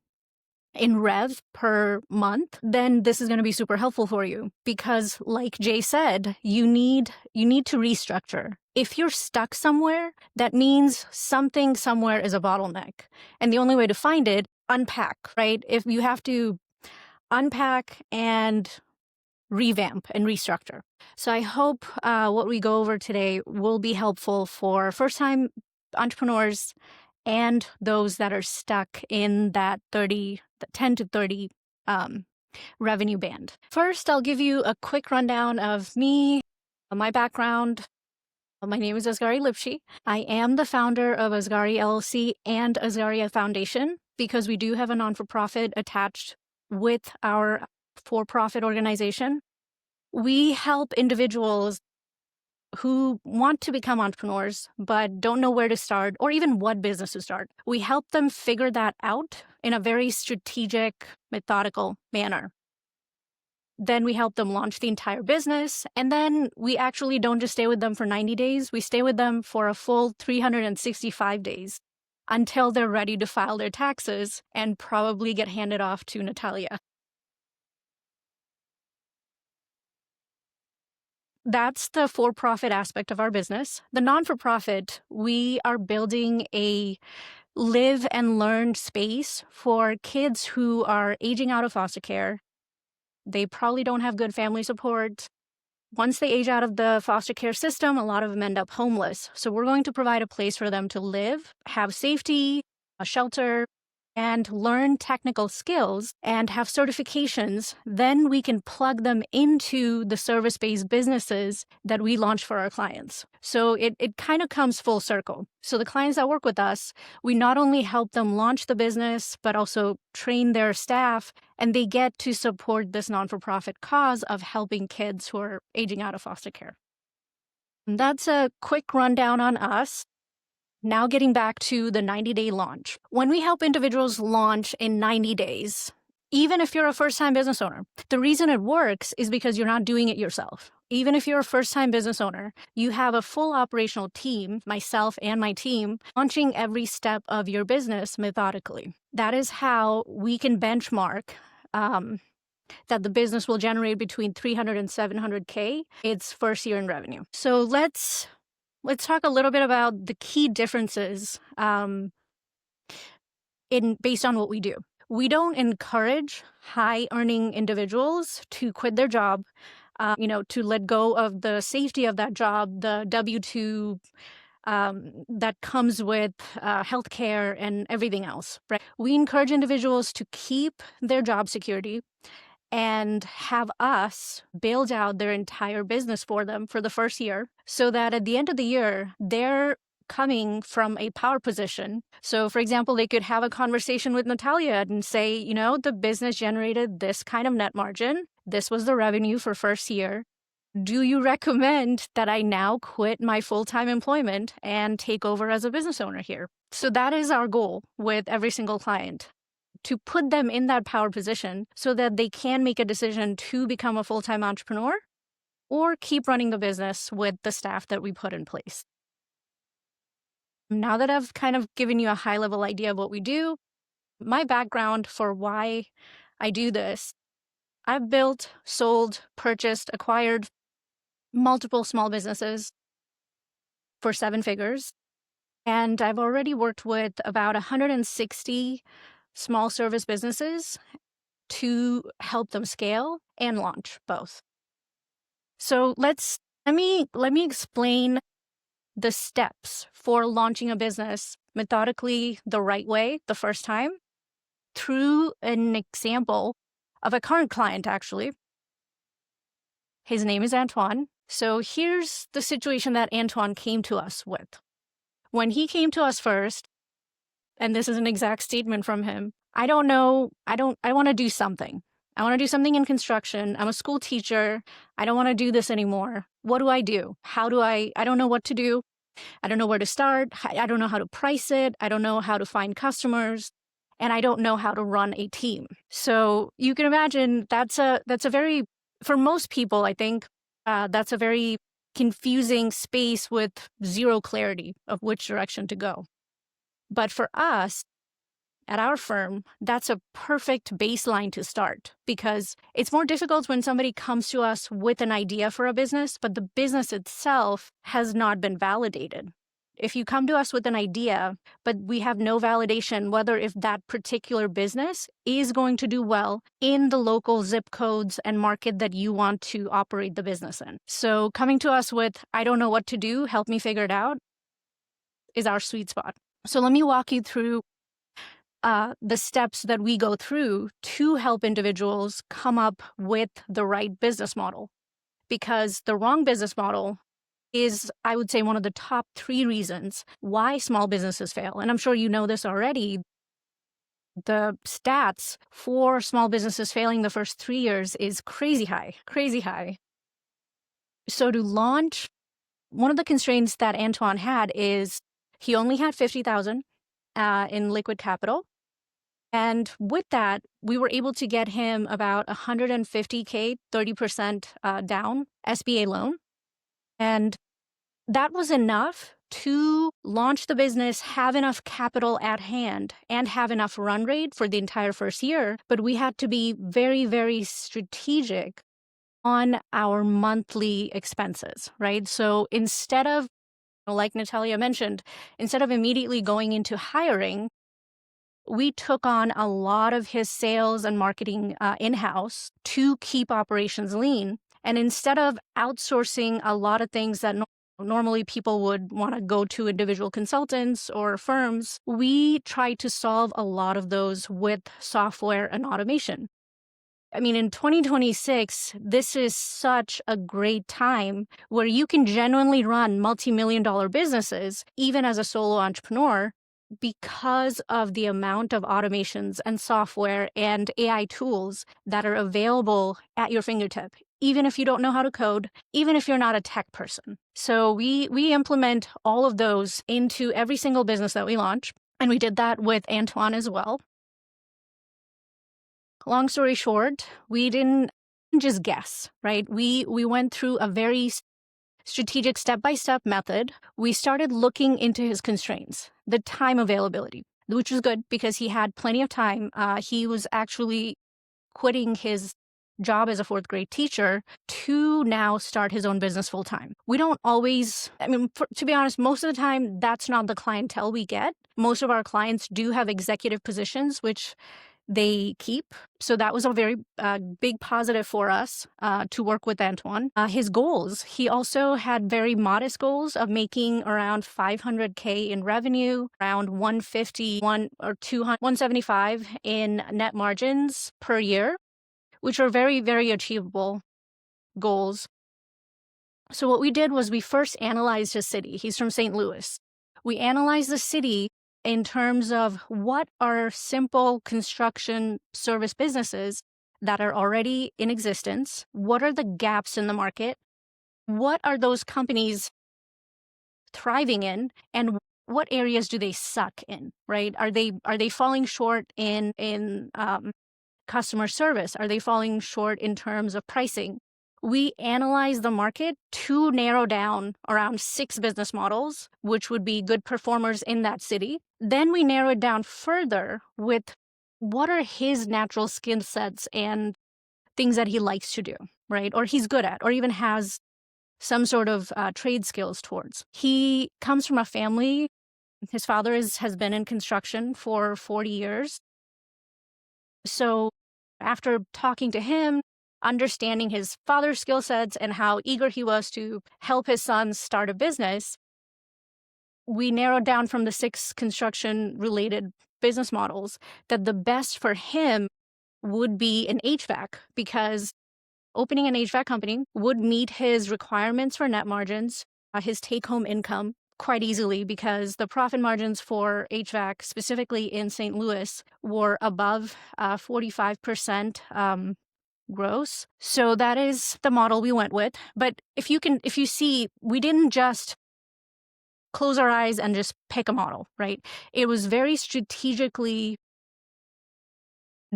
in rev per month, then this is going to be super helpful for you because, like Jay said, you need to restructure. If you're stuck somewhere, that means something somewhere is a bottleneck. And the only way to find it, unpack, right? If you have to unpack and revamp and restructure. So I hope what we go over today will be helpful for first-time entrepreneurs and those that are stuck in that 10 to 30 revenue band. First, I'll give you a quick rundown of me, my background. My name is Azgari Lipshy. I am the founder of Azgari LLC and Azgari Foundation because we do have a non-for-profit attached with our for-profit organization. We help individuals who want to become entrepreneurs but don't know where to start or even what business to start. We help them figure that out in a very strategic, methodical manner. Then we help them launch the entire business. And then we actually don't just stay with them for 90 days. We stay with them for a full 365 days until they're ready to file their taxes and probably get handed off to Natalia. That's the for-profit aspect of our business. The non-for-profit, we are building a live and learn space for kids who are aging out of foster care. They probably don't have good family support. Once they age out of the foster care system, a lot of them end up homeless. So we're going to provide a place for them to live, have safety, a shelter, and learn technical skills and have certifications. Then we can plug them into the service-based businesses that we launch for our clients. So it kind of comes full circle. So the clients that work with us, we not only help them launch the business, but also train their staff, and they get to support this non-for-profit cause of helping kids who are aging out of foster care. And that's a quick rundown on us. Now getting back to the 90-day launch. When we help individuals launch in 90 days, even if you're a first-time business owner, the reason it works is because you're not doing it yourself. Even if you're a first-time business owner, you have a full operational team, myself and my team, launching every step of your business methodically. That is how we can benchmark that the business will generate between 300 and 700K its first year in revenue. So let's talk a little bit about the key differences based on what we do. We don't encourage high-earning individuals to quit their job, to let go of the safety of that job, the W-2 that comes with healthcare and everything else, right? We encourage individuals to keep their job security and have us build out their entire business for them for the first year, so that at the end of the year, they're coming from a power position. So, for example, they could have a conversation with Natalia and say, the business generated this kind of net margin. This was the revenue for first year. Do you recommend that I now quit my full-time employment and take over as a business owner here? So that is our goal with every single client, to put them in that power position so that they can make a decision to become a full-time entrepreneur or keep running the business with the staff that we put in place. Now that I've kind of given you a high-level idea of what we do, my background for why I do this: I've built, sold, purchased, acquired multiple small businesses for 7 figures. And I've already worked with about 160 small service businesses to help them scale and launch both. So let me explain the steps for launching a business methodically the right way the first time through an example of a current client, actually. His name is Antoine. So here's the situation that Antoine came to us with. When he came to us first, and this is an exact statement from him, I want to do something. I want to do something in construction. I'm a school teacher. I don't want to do this anymore. What do I do? I don't know what to do. I don't know where to start. I don't know how to price it. I don't know how to find customers. And I don't know how to run a team. So you can imagine that's a very, for most people, I think, that's a very confusing space with zero clarity of which direction to go. But for us, at our firm, that's a perfect baseline to start, because it's more difficult when somebody comes to us with an idea for a business, but the business itself has not been validated. If you come to us with an idea, but we have no validation whether if that particular business is going to do well in the local zip codes and market that you want to operate the business in. So coming to us with, I don't know what to do, help me figure it out, is our sweet spot. So let me walk you through the steps that we go through to help individuals come up with the right business model. Because the wrong business model is, I would say, one of the top 3 reasons why small businesses fail. And I'm sure you know this already. The stats for small businesses failing the first 3 years is crazy high. So to launch, one of the constraints that Antoine had is he only had $50,000 in liquid capital. And with that, we were able to get him about $150K, 30% down SBA loan. And that was enough to launch the business, have enough capital at hand, and have enough run rate for the entire first year. But we had to be very, very strategic on our monthly expenses, right? So instead of, like Natalia mentioned, instead of immediately going into hiring, we took on a lot of his sales and marketing in-house to keep operations lean. And instead of outsourcing a lot of things that normally people would want to go to individual consultants or firms, we tried to solve a lot of those with software and automation. I mean, in 2026, this is such a great time where you can genuinely run multi-million-dollar businesses, even as a solo entrepreneur, because of the amount of automations and software and AI tools that are available at your fingertip, even if you don't know how to code, even if you're not a tech person. So we implement all of those into every single business that we launch. And we did that with Antoine as well. Long story short, we didn't just guess, right? We went through a very strategic step-by-step method. We started looking into his constraints, the time availability, which was good because he had plenty of time. He was actually quitting his job as a fourth grade teacher to now start his own business full time. We don't always, to be honest, most of the time, that's not the clientele we get. Most of our clients do have executive positions, which they keep. So that was a very big positive for us to work with Antoine. His goals, he also had very modest goals of making around $500K in revenue, around 150, 175 in net margins per year, which are very, very achievable goals. So what we did was we first analyzed his city. He's from St. Louis. We analyzed the city in terms of what are simple construction service businesses that are already in existence. What are the gaps in the market? What are those companies thriving in? And what areas do they suck in, right? Are they falling short in customer service? Are they falling short in terms of pricing? We analyze the market to narrow down around 6 business models, which would be good performers in that city. Then we narrow it down further with what are his natural skill sets and things that he likes to do, right? Or he's good at, or even has some sort of trade skills towards. He comes from a family, his father has been in construction for 40 years. So after talking to him, understanding his father's skill sets and how eager he was to help his sons start a business, we narrowed down from the 6 construction-related business models that the best for him would be an HVAC, because opening an HVAC company would meet his requirements for net margins, his take-home income quite easily, because the profit margins for HVAC, specifically in St. Louis, were above 45% gross. So that is the model we went with. But if you see, we didn't just close our eyes and just pick a model, right? It was very strategically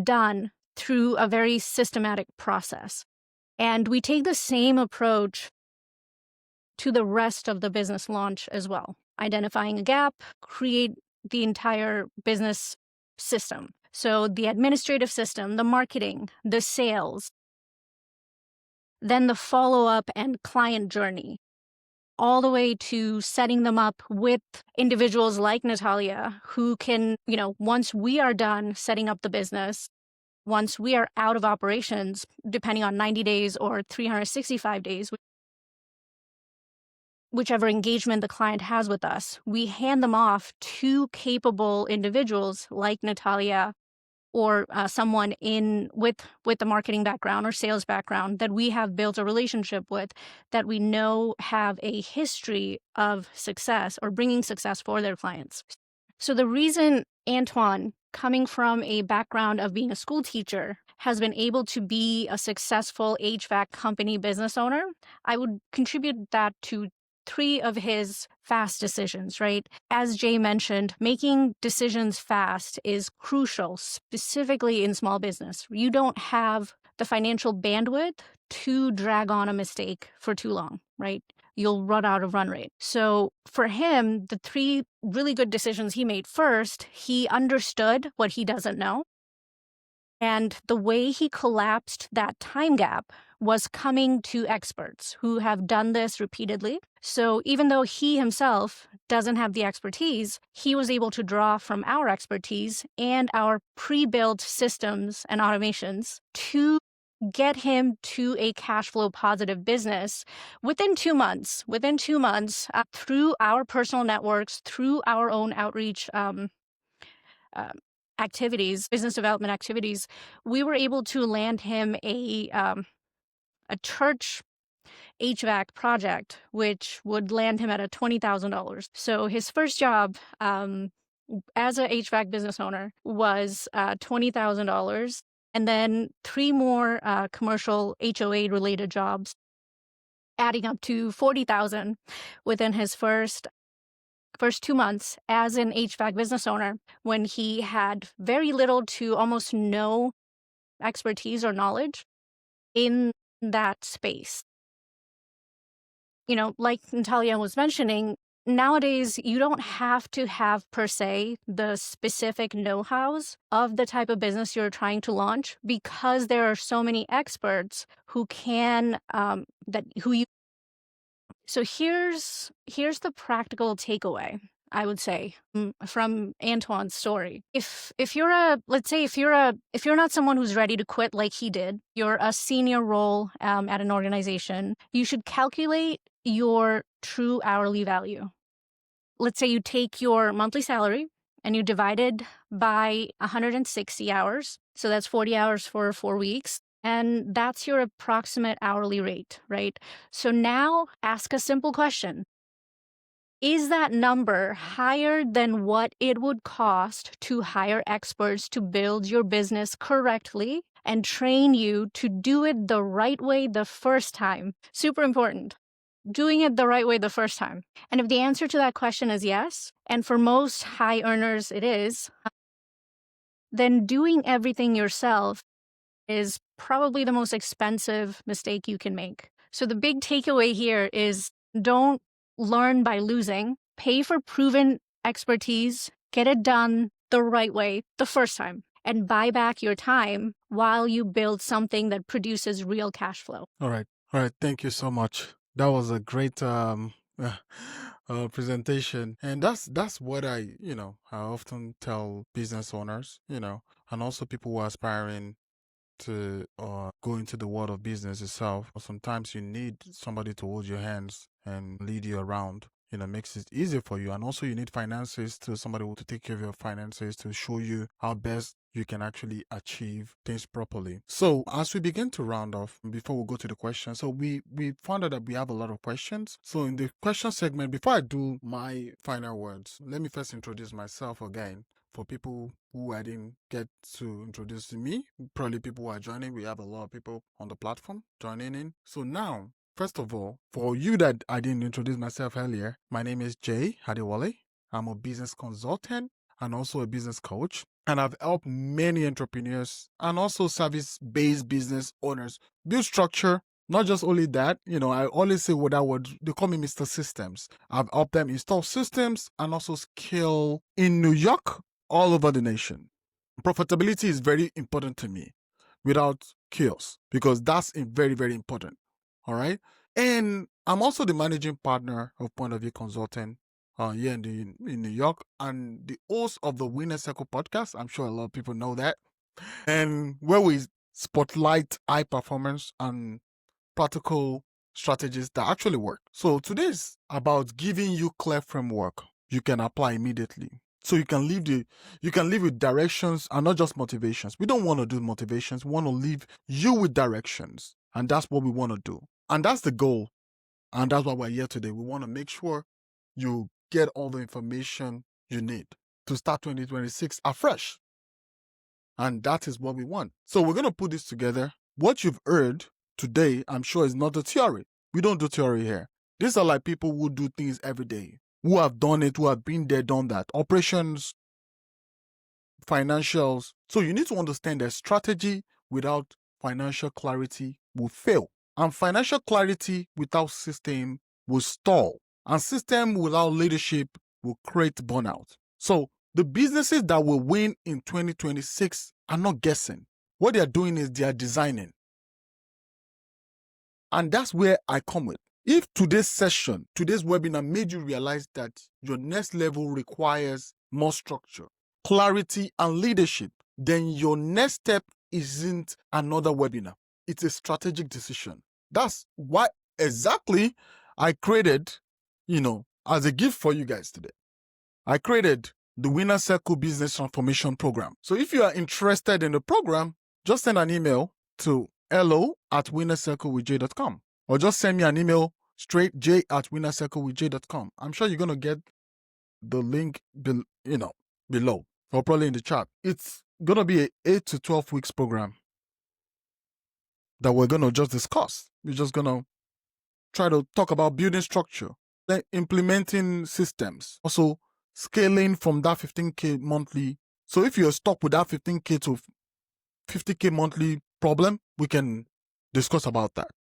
done through a very systematic process. And we take the same approach to the rest of the business launch as well. Identifying a gap, create the entire business system. So the administrative system, the marketing, the sales, then the follow-up and client journey, all the way to setting them up with individuals like Natalia, who can, once we are done setting up the business, once we are out of operations, depending on 90 days or 365 days, whichever engagement the client has with us, we hand them off to capable individuals like Natalia or someone with the marketing background or sales background that we have built a relationship with, that we know have a history of success or bringing success for their clients. So the reason Antoine, coming from a background of being a school teacher, has been able to be a successful HVAC company business owner, I would contribute that to 3 of his fast decisions, right? As Jay mentioned, making decisions fast is crucial, specifically in small business. You don't have the financial bandwidth to drag on a mistake for too long, right? You'll run out of run rate. So for him, the 3 really good decisions he made: first, he understood what he doesn't know. And the way he collapsed that time gap was coming to experts who have done this repeatedly. So even though he himself doesn't have the expertise, he was able to draw from our expertise and our pre-built systems and automations to get him to a cash flow positive business within 2 months. Within 2 months, through our personal networks, through our own outreach activities, business development activities, we were able to land him a church HVAC project, which would land him at a $20,000. So his first job as a HVAC business owner was $20,000, and then 3 more commercial HOA related jobs, adding up to $40,000 within his first 2 months as an HVAC business owner, when he had very little to almost no expertise or knowledge in that space. Like Natalia was mentioning, nowadays you don't have to have per se the specific know-hows of the type of business you're trying to launch, because there are so many experts who can So here's the practical takeaway, I would say, from Antoine's story. If you're not someone who's ready to quit like he did, you're a senior role at an organization, you should calculate your true hourly value. Let's say you take your monthly salary and you divide it by 160 hours. So that's 40 hours for 4 weeks. And that's your approximate hourly rate, right? So now ask a simple question. Is that number higher than what it would cost to hire experts to build your business correctly and train you to do it the right way the first time? Super important. Doing it the right way the first time. And if the answer to that question is yes, and for most high earners it is, then doing everything yourself is probably the most expensive mistake you can make. So the big takeaway here is don't learn by losing. Pay for proven expertise, get it done the right way the first time, and buy back your time while you build something that produces real cash flow. All right. Thank you so much. That was a great presentation, and that's what I often tell business owners, and also people who are aspiring to go into the world of business itself. Sometimes you need somebody to hold your hands and lead you around. Makes it easier for you. And also you need finances, to somebody to take care of your finances, to show you how best you can actually achieve things properly. So as we begin to round off, before we go to the questions, so we found out that we have a lot of questions. So in the question segment, before I do my final words, let me first introduce myself again. For people who I didn't get to introduce to me, probably people who are joining, we have a lot of people on the platform joining in. So now, first of all, for you that I didn't introduce myself earlier, my name is Adewole. I'm a business consultant and also a business coach. And I've helped many entrepreneurs and also service-based business owners build structure. Not just only that, I always say what that word, they call me Mr. Systems. I've helped them install systems and also scale in New York, all over the nation. Profitability is very important to me without chaos, because that's very, very important. All right. And I'm also the managing partner of Point of View Consulting here in New York, and the host of the Winner Circle podcast. I'm sure a lot of people know that. And where we spotlight high performance and practical strategies that actually work. So today is about giving you clear framework you can apply immediately. So you can live with directions and not just motivations. We don't want to do motivations. We want to leave you with directions. And that's what we want to do. And that's the goal. And that's why we're here today. We want to make sure you get all the information you need to start 2026 afresh. And that is what we want. So we're going to put this together. What you've heard today, I'm sure, is not a theory. We don't do theory here. These are like people who do things every day, who have done it, who have been there, done that. Operations, financials. So you need to understand that strategy without financial clarity will fail. And financial clarity without system will stall. And system without leadership will create burnout. So the businesses that will win in 2026 are not guessing. What they are doing is they are designing. And that's where I come with. If today's webinar made you realize that your next level requires more structure, clarity, and leadership, then your next step isn't another webinar. It's a strategic decision. That's why exactly I created, as a gift for you guys today, I created the Winner Circle Business Transformation Program. So if you are interested in the program, just send an email to hello@winnercirclewithj.com, or just send me an email straight, j@winnercirclewithj.com. I'm sure you're going to get the link below, or probably in the chat. It's going to be an 8 to 12 weeks program that we're going to just discuss. We're just going to try to talk about building structure, then implementing systems, also scaling from that 15K monthly. So if you're stuck with that 15K to 50K monthly problem, we can discuss about that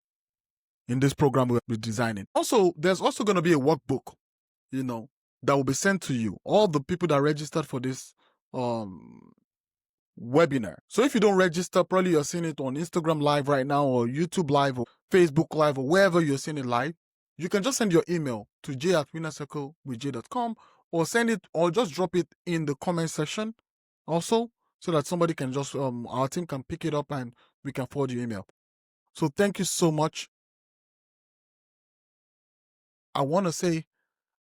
in this program we're designing. Also, there's also going to be a workbook that will be sent to you. All the people that registered for this webinar. So if you don't register, probably you're seeing it on Instagram Live right now, or YouTube Live, or Facebook Live, or wherever you're seeing it live. You can just send your email to j@winnercirclewithj.com, or send it, or just drop it in the comment section also, so that somebody can just our team can pick it up and we can forward your email. So thank you so much. I want to say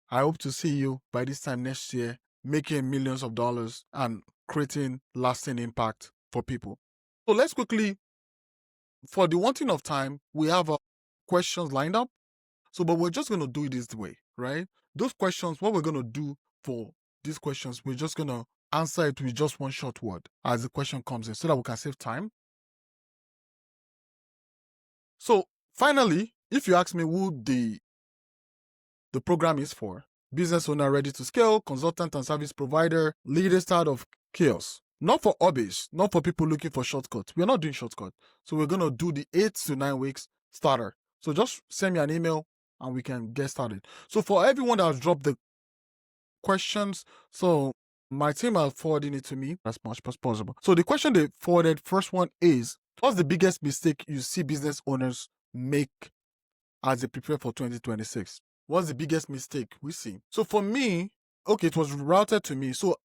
I hope to see you by this time next year, making millions of dollars and creating lasting impact for people. So let's quickly, for the wanting of time, we have questions lined up. So, but we're just going to do it this way, right? Those questions, what we're going to do for these questions, we're just going to answer it with just one short word as the question comes in, so that we can save time. So finally, if you ask me who the program is for, business owner ready to scale, consultant and service provider, leaders tired of chaos. Not for hobbies, not for people looking for shortcuts. We're not doing shortcuts. So we're going to do the 8 to 9 weeks starter. So just send me an email and we can get started. So for everyone that has dropped the questions, so my team are forwarding it to me as much as possible. So the question they forwarded, first one is, what's the biggest mistake you see business owners make as they prepare for 2026? What's the biggest mistake we see? So for me, okay, it was routed to me. So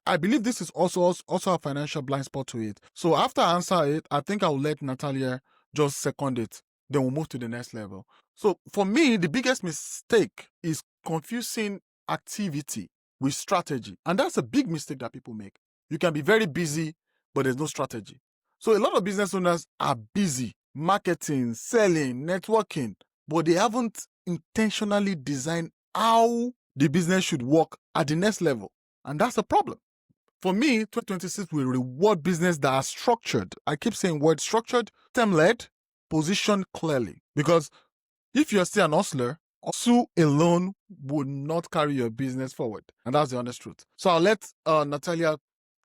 I believe this is also a financial blind spot to it. So after I answer it, I think I'll let Natalia just second it. Then we'll move to the next level. So for me, the biggest mistake is confusing activity with strategy. And that's a big mistake that people make. You can be very busy, but there's no strategy. So a lot of business owners are busy marketing, selling, networking, but they haven't intentionally designed how the business should work at the next level. And that's a problem. For me, 2026 will reward business that are structured. I keep saying word structured, term-led, positioned clearly. Because if you're still an hustler, hustle alone would not carry your business forward. And that's the honest truth. So I'll let Natalia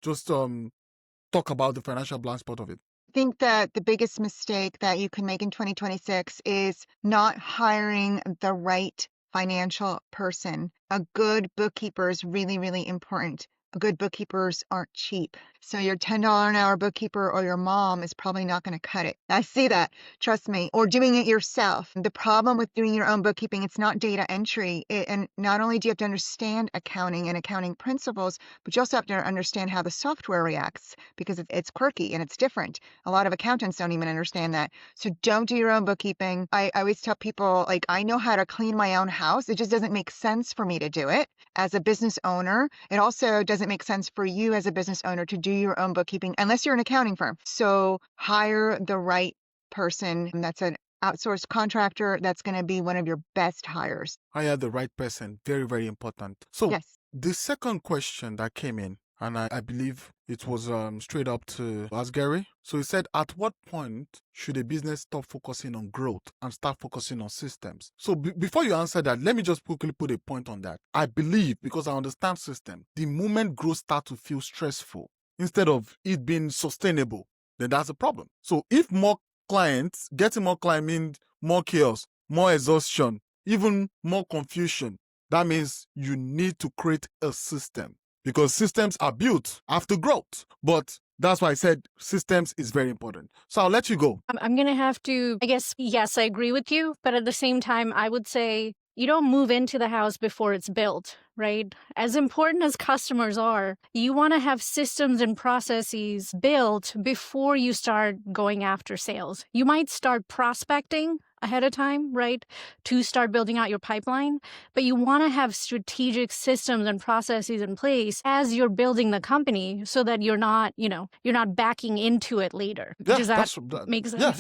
just talk about the financial blind spot of it. I think that the biggest mistake that you can make in 2026 is not hiring the right financial person. A good bookkeeper is really, really important. Good bookkeepers aren't cheap. So your $10 an hour bookkeeper or your mom is probably not going to cut it. I see that. Trust me. Or doing it yourself. The problem with doing your own bookkeeping, it's not data entry. And not only do you have to understand accounting and accounting principles, but you also have to understand how the software reacts, because it's quirky and it's different. A lot of accountants don't even understand that. So don't do your own bookkeeping. I always tell people, like, I know how to clean my own house. It just doesn't make sense for me to do it. As a business owner, it also doesn't make sense for you as a business owner to do your own bookkeeping unless you're an accounting firm. So hire the right person. That's an outsourced contractor. That's going to be one of your best hires. Hire the right person. Very, very important. So yes. The second question that came in, and I believe it was straight up to Azgari. So he said, at what point should a business stop focusing on growth and start focusing on systems? So before you answer that, let me just quickly put a point on that. I believe, because I understand system, the moment growth starts to feel stressful, instead of it being sustainable, then that's a problem. So if more clients, getting more clients means more chaos, more exhaustion, even more confusion, that means you need to create a system, because systems are built after growth. But that's why I said systems is very important. So I'll let you go. I'm going to have to, I guess, yes, I agree with you. But at the same time, I would say you don't move into the house before it's built, right? As important as customers are, you want to have systems and processes built before you start going after sales. You might start prospecting ahead of time, right, to start building out your pipeline, but you want to have strategic systems and processes in place as you're building the company, so that you're not, you're not backing into it later. Yeah, Does that make sense?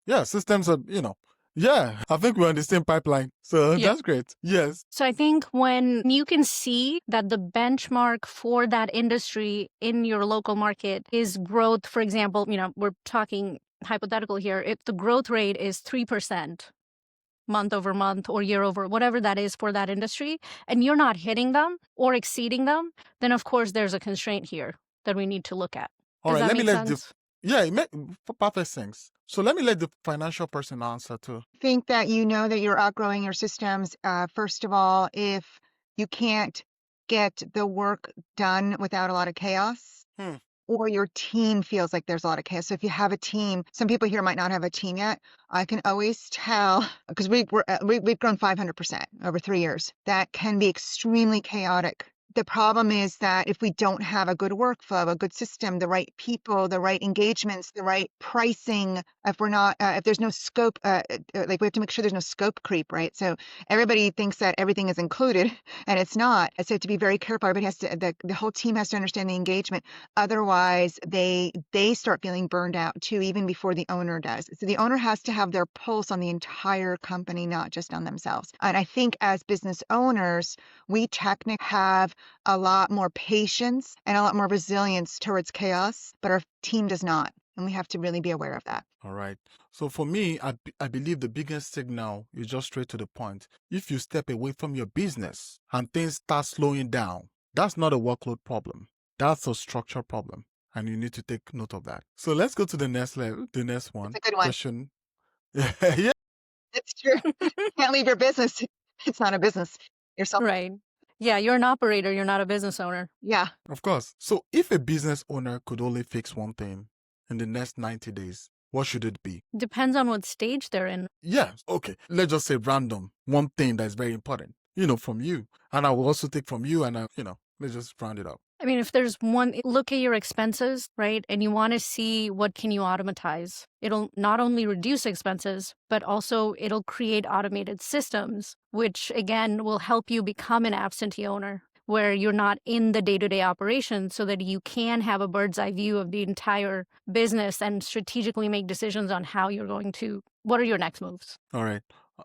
Yeah. Systems are, yeah, I think we're on the same pipeline. So that's great. Yes. So I think when you can see that the benchmark for that industry in your local market is growth, for example, we're talking hypothetical here, if the growth rate is 3% month over month or year over, whatever that is for that industry, and you're not hitting them or exceeding them, then of course there's a constraint here that we need to look at. All right, let me let it makes perfect sense. So let me let the financial person answer too. I think that you know that you're outgrowing your systems. First of all, if You can't get the work done without a lot of chaos. Or your team feels like there's a lot of chaos. So if you have a team, some people here might not have a team yet. I can always tell because we've grown 500% over 3 years. That can be extremely chaotic. The problem is that if we don't have a good workflow, a good system, the right people, the right engagements, the right pricing, if we're not, if there's no scope, like we have to make sure there's no scope creep, right? So everybody thinks that everything is included and it's not. So to be very careful. Everybody has to, the whole team has to understand the engagement. Otherwise, they start feeling burned out too, even before the owner does. So the owner has to have their pulse on the entire company, not just on themselves. And I think as business owners, we technically have a lot more patience and a lot more resilience towards chaos, but our team does not. And we have to really be aware of that. All right. So for me, I believe the biggest signal is just straight to the point. If you step away from your business and things start slowing down, that's not a workload problem. That's a structure problem. And you need to take note of that. So let's go to the next level, the next one. It's a good one. Question. Yeah. It's true. Can't leave your business. It's not a business. Yourself. Right. Yeah, you're an operator, you're not a business owner. Yeah. Of course. So if a business owner could only fix one thing in the next 90 days, what should it be? Depends on what stage they're in. Yeah, okay. Let's just say random. One thing that's very important, from you. And I will also take from you and, let's just round it up. I mean, if there's one, look at your expenses, right? And you want to see what can you automatize. It'll not only reduce expenses, but also it'll create automated systems, which again will help you become an absentee owner, where you're not in the day-to-day operations, so that you can have a bird's eye view of the entire business and strategically make decisions on what are your next moves. All right.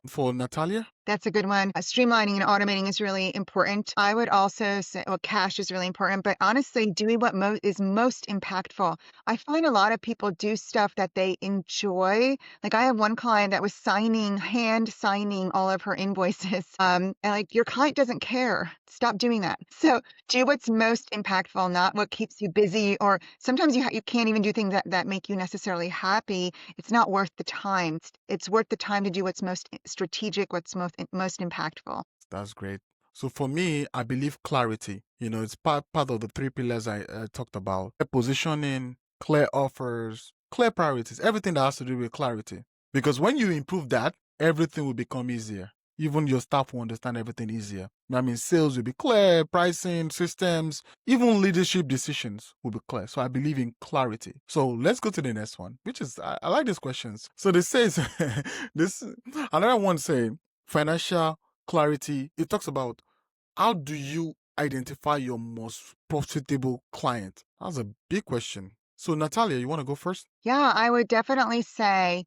For Natalia? That's a good one. Streamlining and automating is really important. I would also say, well, cash is really important, but honestly, doing what is most impactful. I find a lot of people do stuff that they enjoy. Like I have one client that was hand signing all of her invoices. And like your client doesn't care. Stop doing that. So do what's most impactful, not what keeps you busy. Or sometimes you can't even do things that make you necessarily happy. It's not worth the time. It's worth the time to do what's most strategic, what's most impactful. That's great. So for me, I believe clarity. It's part of the 3 pillars I talked about. Positioning, clear offers, clear priorities, everything that has to do with clarity. Because when you improve that, everything will become easier. Even your staff will understand everything easier. I mean, sales will be clear, pricing, systems, even leadership decisions will be clear. So I believe in clarity. So let's go to the next one, which is, I like these questions. So this says, another one saying, financial clarity. It talks about how do you identify your most profitable client? That's a big question. So Natalia, you want to go first? Yeah, I would definitely say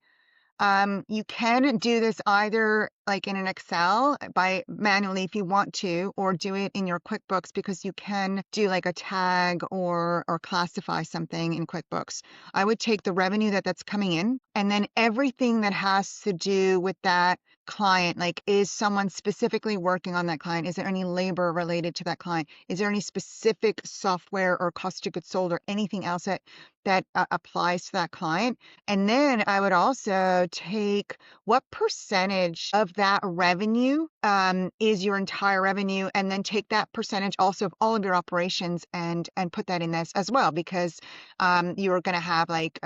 you can do this either like in an Excel by manually if you want to, or do it in your QuickBooks because you can do like a tag or classify something in QuickBooks. I would take the revenue that's coming in and then everything that has to do with that client, like is someone specifically working on that client? Is there any labor related to that client? Is there any specific software or cost of goods sold or anything else that applies to that client? And then I would also take what percentage of that revenue is your entire revenue, and then take that percentage also of all of your operations and put that in this as well, because you're going to have like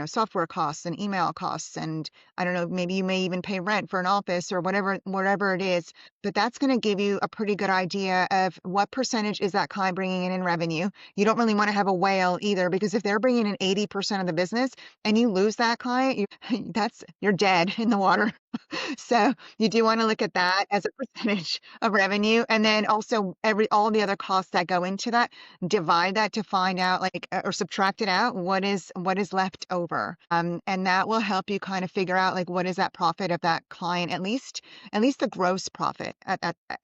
software costs and email costs, and I don't know, maybe you may even pay rent for an office or whatever it is. But that's going to give you a pretty good idea of what percentage is that client bringing in revenue. You don't really want to have a whale either, because if they're bringing in 80% of the business and you lose that client, you're dead in the water. So you do want to look at that as a percentage of revenue, and then also all the other costs that go into that, divide that to find out or subtract it out what is left over, and that will help you kind of figure out like what is that profit of that client, at least the gross profit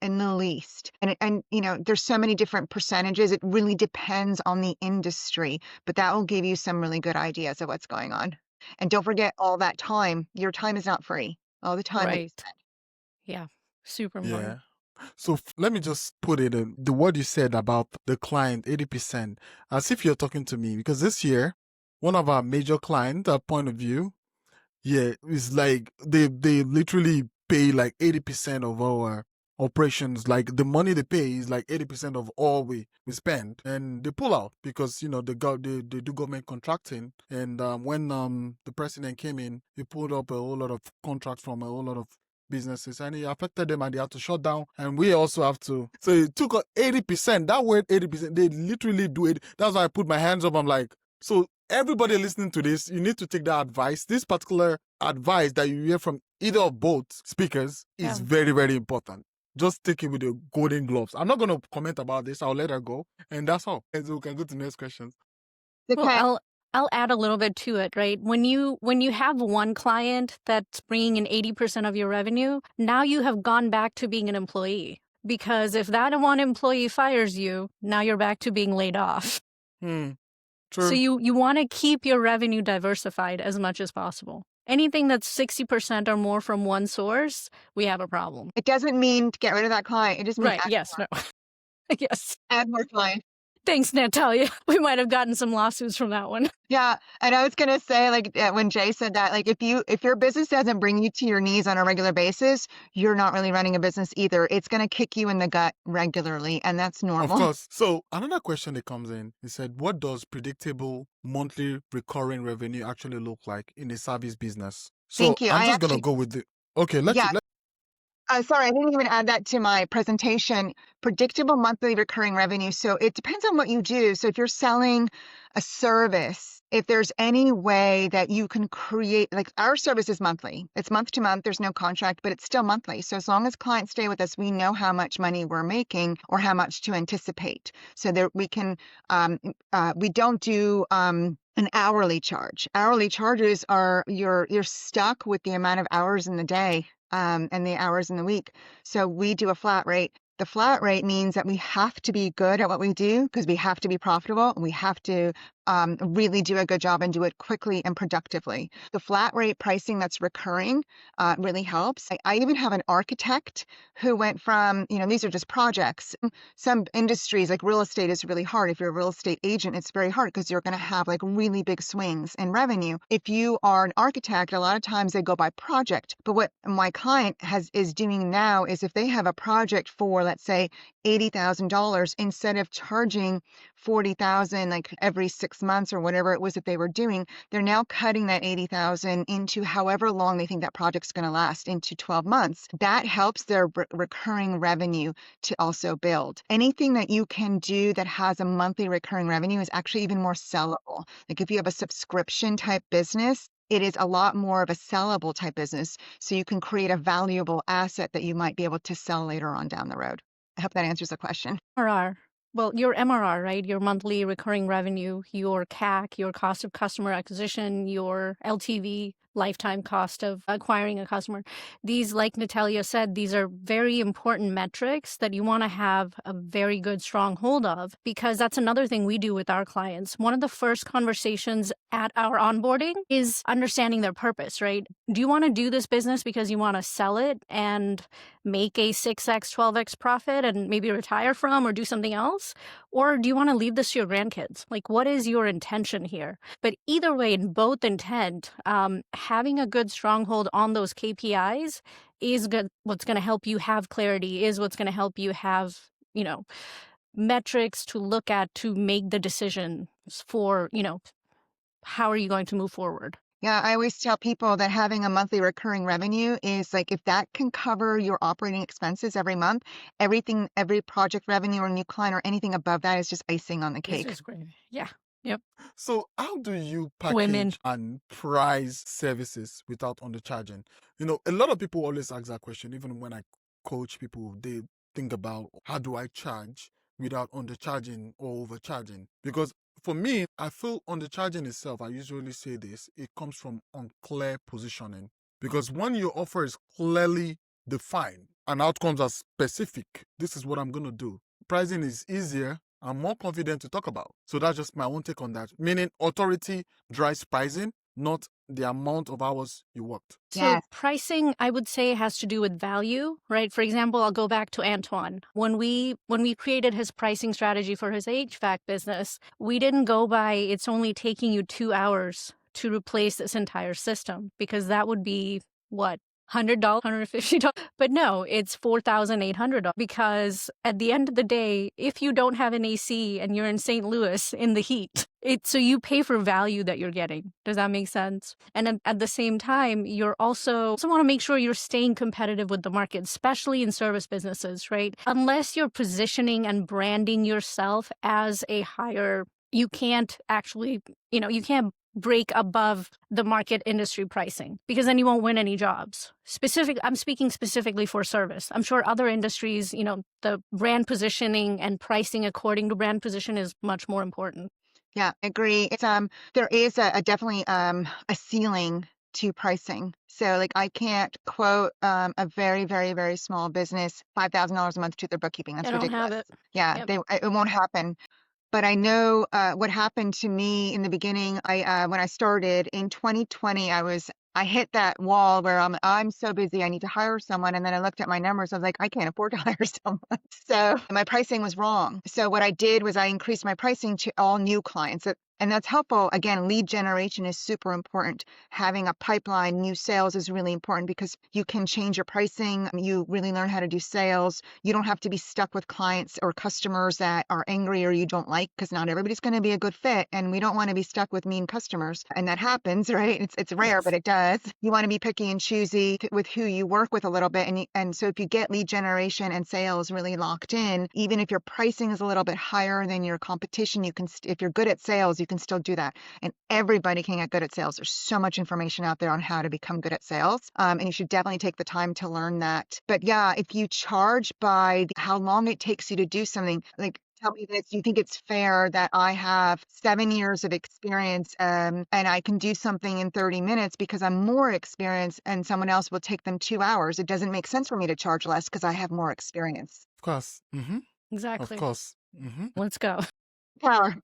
in the least. And there's so many different percentages. It really depends on the industry, but that will give you some really good ideas of what's going on. And don't forget all that time. Your time is not free. All the time that you Right. spend. Yeah. Super important. Yeah. So let me just put it in the word you said about the client, 80%, as if you're talking to me, because this year, one of our major clients, our point of view, is like they literally pay like 80% of our operations, like the money they pay is like 80% of all we spend, and they pull out because they do government contracting, and when the president came in, he pulled up a whole lot of contracts from a whole lot of businesses, and it affected them, and they had to shut down, and we also have to. So it took 80%. That word 80%, they literally do it. That's why I put my hands up. I'm like, so everybody listening to this, you need to take that advice. This particular advice that you hear from either of both speakers is very, very important. Just take it with the golden gloves. I'm not going to comment about this. I'll let her go. And that's all. And so we can go to the next questions. Well, I'll add a little bit to it, right? When you have one client that's bringing in 80% of your revenue, now you have gone back to being an employee. Because if that one employee fires you, now you're back to being laid off. True. So you want to keep your revenue diversified as much as possible. Anything that's 60% or more from one source, we have a problem. It doesn't mean to get rid of that client. It just means yes. Add more clients. Thanks, Natalia. We might have gotten some lawsuits from that one. Yeah, and I was gonna say, like when Jay said that, like if your business doesn't bring you to your knees on a regular basis, you're not really running a business either. It's gonna kick you in the gut regularly, and that's normal. Of course. So another question that comes in, he said, what does predictable monthly recurring revenue actually look like in a service business? So Thank you. I'm just gonna go with the Sorry, I didn't even add that to my presentation. Predictable monthly recurring revenue. So it depends on what you do. So if you're selling a service, if there's any way that you can create, like our service is monthly. It's month to month. There's no contract, but it's still monthly. So as long as clients stay with us, we know how much money we're making or how much to anticipate. So that we can, we don't do an hourly charge. Hourly charges are you're stuck with the amount of hours in the day. And the hours in the week. So we do a flat rate. The flat rate means that we have to be good at what we do because we have to be profitable and we have to really do a good job and do it quickly and productively. The flat rate pricing that's recurring really helps. I even have an architect who went from, these are just projects. Some industries like real estate is really hard. If you're a real estate agent, it's very hard because you're going to have like really big swings in revenue. If you are an architect, a lot of times they go by project. But what my client is doing now is if they have a project for, let's say, $80,000, instead of charging $40,000 like every 6 months or whatever it was that they were doing, they're now cutting that $80,000 into however long they think that project's going to last, into 12 months. That helps their recurring revenue to also build. Anything that you can do that has a monthly recurring revenue is actually even more sellable. Like if you have a subscription type business, it is a lot more of a sellable type business. So you can create a valuable asset that you might be able to sell later on down the road. I hope that answers the question. MRR. Well, your MRR, right? Your monthly recurring revenue, your CAC, your cost of customer acquisition, your LTV, lifetime cost of acquiring a customer. These, like Natalia said, these are very important metrics that you want to have a very good, strong hold of, because that's another thing we do with our clients. One of the first conversations at our onboarding is understanding their purpose, right? Do you want to do this business because you want to sell it and make a 6x, 12x profit and maybe retire from or do something else? Or do you want to leave this to your grandkids? Like, what is your intention here? But either way, in both intent, having a good stronghold on those KPIs is good. What's going to help you have clarity, is what's going to help you have, metrics to look at to make the decisions for, how are you going to move forward? Yeah, I always tell people that having a monthly recurring revenue is like if that can cover your operating expenses every month, everything, every project revenue or new client or anything above that is just icing on the cake. This is great. Yeah. Yep. So how do you package and price services without undercharging? A lot of people always ask that question. Even when I coach people, they think about how do I charge without undercharging or overcharging? Because for me, I feel undercharging itself, I usually say this, it comes from unclear positioning. Because when your offer is clearly defined and outcomes are specific, this is what I'm going to do. Pricing is easier. I'm more confident to talk about. So that's just my own take on that. Meaning authority drives pricing, not the amount of hours you worked. So pricing, I would say, has to do with value, right? For example, I'll go back to Antoine. When we created his pricing strategy for his HVAC business, we didn't go by it's only taking you 2 hours to replace this entire system, because that would be what? $150. But no, it's $4,800 because at the end of the day, if you don't have an AC and you're in St. Louis in the heat, so you pay for value that you're getting. Does that make sense? And at the same time, you're also want to make sure you're staying competitive with the market, especially in service businesses, right? Unless you're positioning and branding yourself as a higher, you can't actually, you can't break above the market industry pricing because then you won't win any jobs. I'm speaking specifically for service. I'm sure other industries, the brand positioning and pricing according to brand position is much more important. Yeah, I agree. It's there is a definitely a ceiling to pricing. So like I can't quote a very, very, very small business $5,000 a month to their bookkeeping. That's I don't ridiculous. have it. Yeah, Yep. it won't happen. But I know what happened to me in the beginning. When I started in 2020, I hit that wall where I'm so busy, I need to hire someone. And then I looked at my numbers. I was like, I can't afford to hire someone. So my pricing was wrong. So what I did was I increased my pricing to all new clients. And that's helpful. Again, lead generation is super important. Having a pipeline, new sales is really important because you can change your pricing. You really learn how to do sales. You don't have to be stuck with clients or customers that are angry or you don't like, because not everybody's going to be a good fit. And we don't want to be stuck with mean customers. And that happens, right? It's rare, but it does. You want to be picky and choosy with who you work with a little bit. And so if you get lead generation and sales really locked in, even if your pricing is a little bit higher than your competition, if you're good at sales, you can still do that. And everybody can get good at sales. There's so much information out there on how to become good at sales. And you should definitely take the time to learn that. But yeah, if you charge by how long it takes you to do something, like tell me this, do you think it's fair that I have 7 years of experience and I can do something in 30 minutes because I'm more experienced and someone else will take them 2 hours? It doesn't make sense for me to charge less because I have more experience. Of course. Mm-hmm. Exactly. Of course. Mm-hmm. Let's go. Power.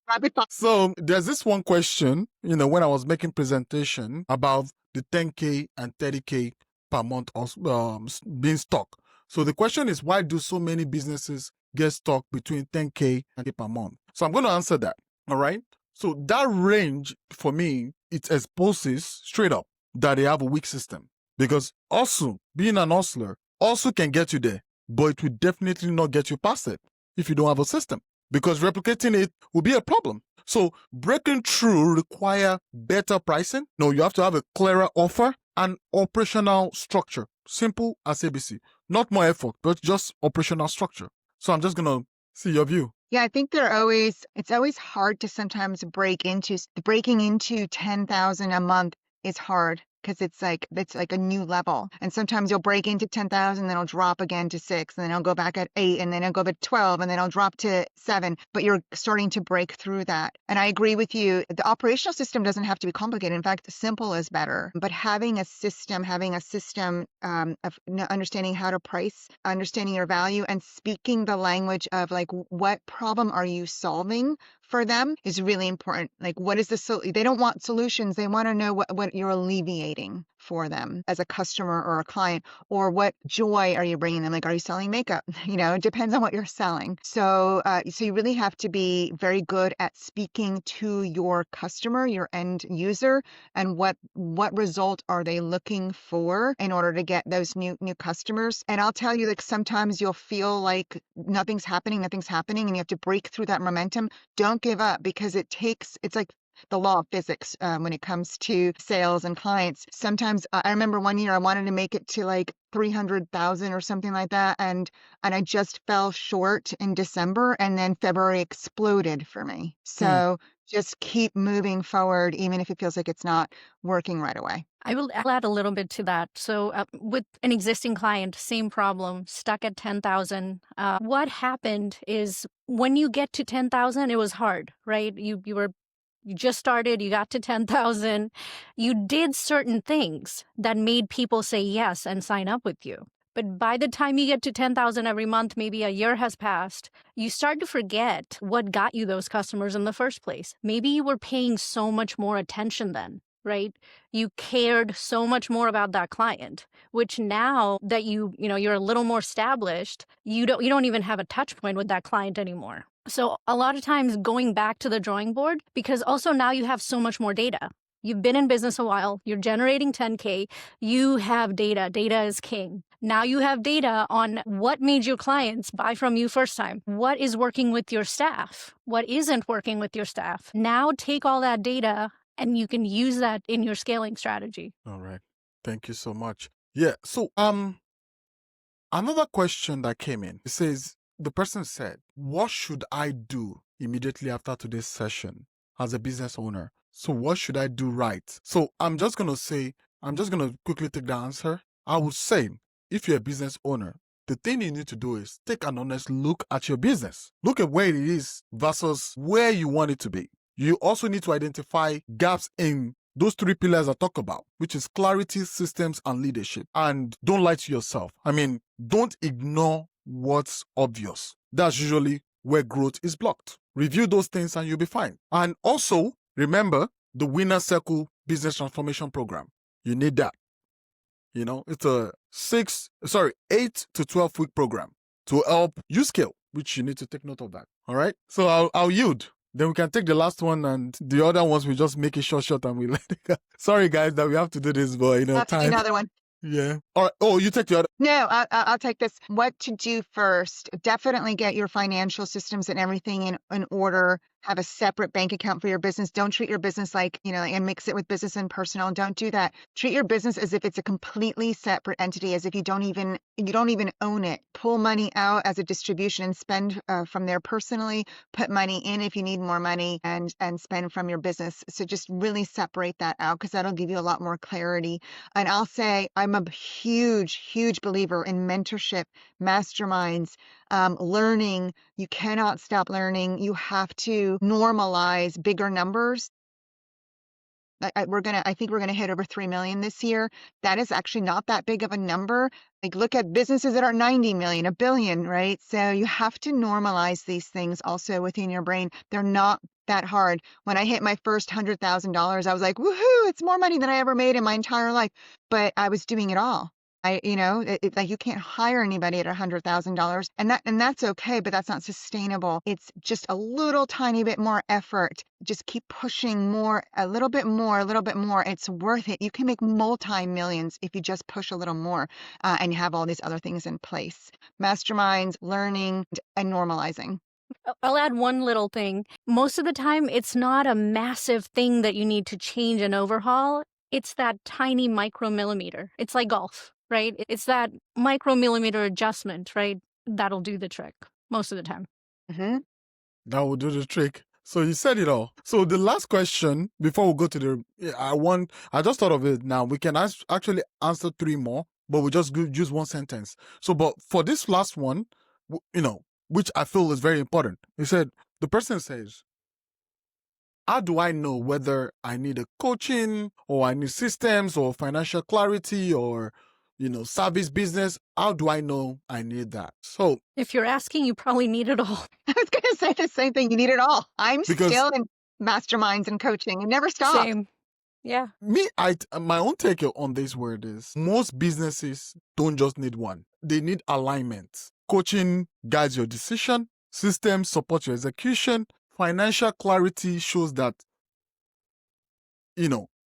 Rapid fire. So there's this one question, when I was making presentation about the 10K and 30K per month being stuck. So the question is, why do so many businesses get stuck between 10K and 30K per month? So I'm going to answer that. All right. So that range for me, it exposes straight up that they have a weak system, because also being an hustler also can get you there, but it will definitely not get you past it if you don't have a system, because replicating it will be a problem. So breaking through require better pricing. No, you have to have a clearer offer and operational structure. Simple as ABC. Not more effort, but just operational structure. So I'm just going to see your view. Yeah, I think it's always hard to sometimes breaking into 10,000 a month is hard because it's like a new level. And sometimes you'll break into 10,000, then it'll drop again to 6, and then it'll go back at 8, and then it'll go back to 12, and then it'll drop to 7. But you're starting to break through that. And I agree with you. The operational system doesn't have to be complicated. In fact, simple is better. But having a system of understanding how to price, understanding your value, and speaking the language of like what problem are you solving for them is really important. Like, what is they don't want solutions. They want to know what you're alleviating for them as a customer or a client, or what joy are you bringing them? Like, are you selling makeup? It depends on what you're selling. So you really have to be very good at speaking to your customer, your end user, and what result are they looking for in order to get those new customers. And I'll tell you, like, sometimes you'll feel like nothing's happening, and you have to break through that momentum. Don't give up, because it's like the law of physics when it comes to sales and clients. Sometimes I remember one year I wanted to make it to like 300,000 or something like that, and I just fell short in December, and then February exploded for me. So just keep moving forward, even if it feels like it's not working right away. I will add a little bit to that. So with an existing client, same problem, stuck at 10,000. What happened is when you get to 10,000, it was hard, right? You just started, you got to 10,000. You did certain things that made people say yes and sign up with you. But by the time you get to 10,000 every month, maybe a year has passed, you start to forget what got you those customers in the first place. Maybe you were paying so much more attention then, right? You cared so much more about that client, which now that you're a little more established, you don't even have a touch point with that client anymore. So a lot of times going back to the drawing board, because also now you have so much more data. You've been in business a while, you're generating 10K, you have data. Data is king. Now you have data on what made your clients buy from you first time, what is working with your staff, what isn't working with your staff. Now take all that data and you can use that in your scaling strategy. All right. Thank you so much. Yeah. So, another question that came in, it says, the person said, what should I do immediately after today's session as a business owner? So what should I do right? So I'm just going to quickly take the answer. I would say, if you're a business owner, the thing you need to do is take an honest look at your business. Look at where it is versus where you want it to be. You also need to identify gaps in those three pillars I talk about, which is clarity, systems, and leadership. And don't lie to yourself. I mean, don't ignore what's obvious. That's usually where growth is blocked. Review those things and you'll be fine. And also, remember the Winner Circle Business Transformation Program. You need that. You know, it's a 8 to 12 week program to help you scale, which you need to take note of that. All right. So I'll yield. Then we can take the last one, and the other ones we just make it short and we let it go. Sorry guys that we have to do this, but I'll take another one. Yeah. All right. Oh, you take the other. No, I'll take this. What to do first? Definitely get your financial systems and everything in order. Have a separate bank account for your business. Don't treat your business like, and mix it with business and personal. Don't do that. Treat your business as if it's a completely separate entity, as if you don't even own it. Pull money out as a distribution and spend from there personally. Put money in if you need more money, and spend from your business. So just really separate that out, because that'll give you a lot more clarity. And I'll say I'm a huge, huge believer in mentorship, masterminds, learning. You cannot stop learning. You have to normalize bigger numbers. I think we're gonna hit over 3 million this year. That is actually not that big of a number. Like, look at businesses that are 90 million, a billion, right? So you have to normalize these things also within your brain. They're not that hard. When I hit my first $100,000, I was like, woohoo, it's more money than I ever made in my entire life. But I was doing it all. It's like you can't hire anybody at $100,000, and that's okay, but that's not sustainable. It's just a little tiny bit more effort. Just keep pushing more, a little bit more, a little bit more. It's worth it. You can make multi-millions if you just push a little more, and you have all these other things in place. Masterminds, learning, and normalizing. I'll add one little thing. Most of the time, it's not a massive thing that you need to change and overhaul. It's that tiny micromillimeter. It's like golf, right? It's that micromillimeter adjustment, right? That'll do the trick most of the time. Mm-hmm. That will do the trick. So you said it all. So the last question before we go to I just thought of it now. We can actually answer 3 more, but we just use one sentence. So, but for this last one, which I feel is very important. The person says, how do I know whether I need a coaching or I need systems or financial clarity or, service business? How do I know I need that? So if you're asking, you probably need it all. I was going to say the same thing. You need it all. I'm still in masterminds and coaching. It never stops. Same. Yeah. My own take on this word is most businesses don't just need one. They need alignment. Coaching guides your decision. Systems support your execution. Financial clarity shows that,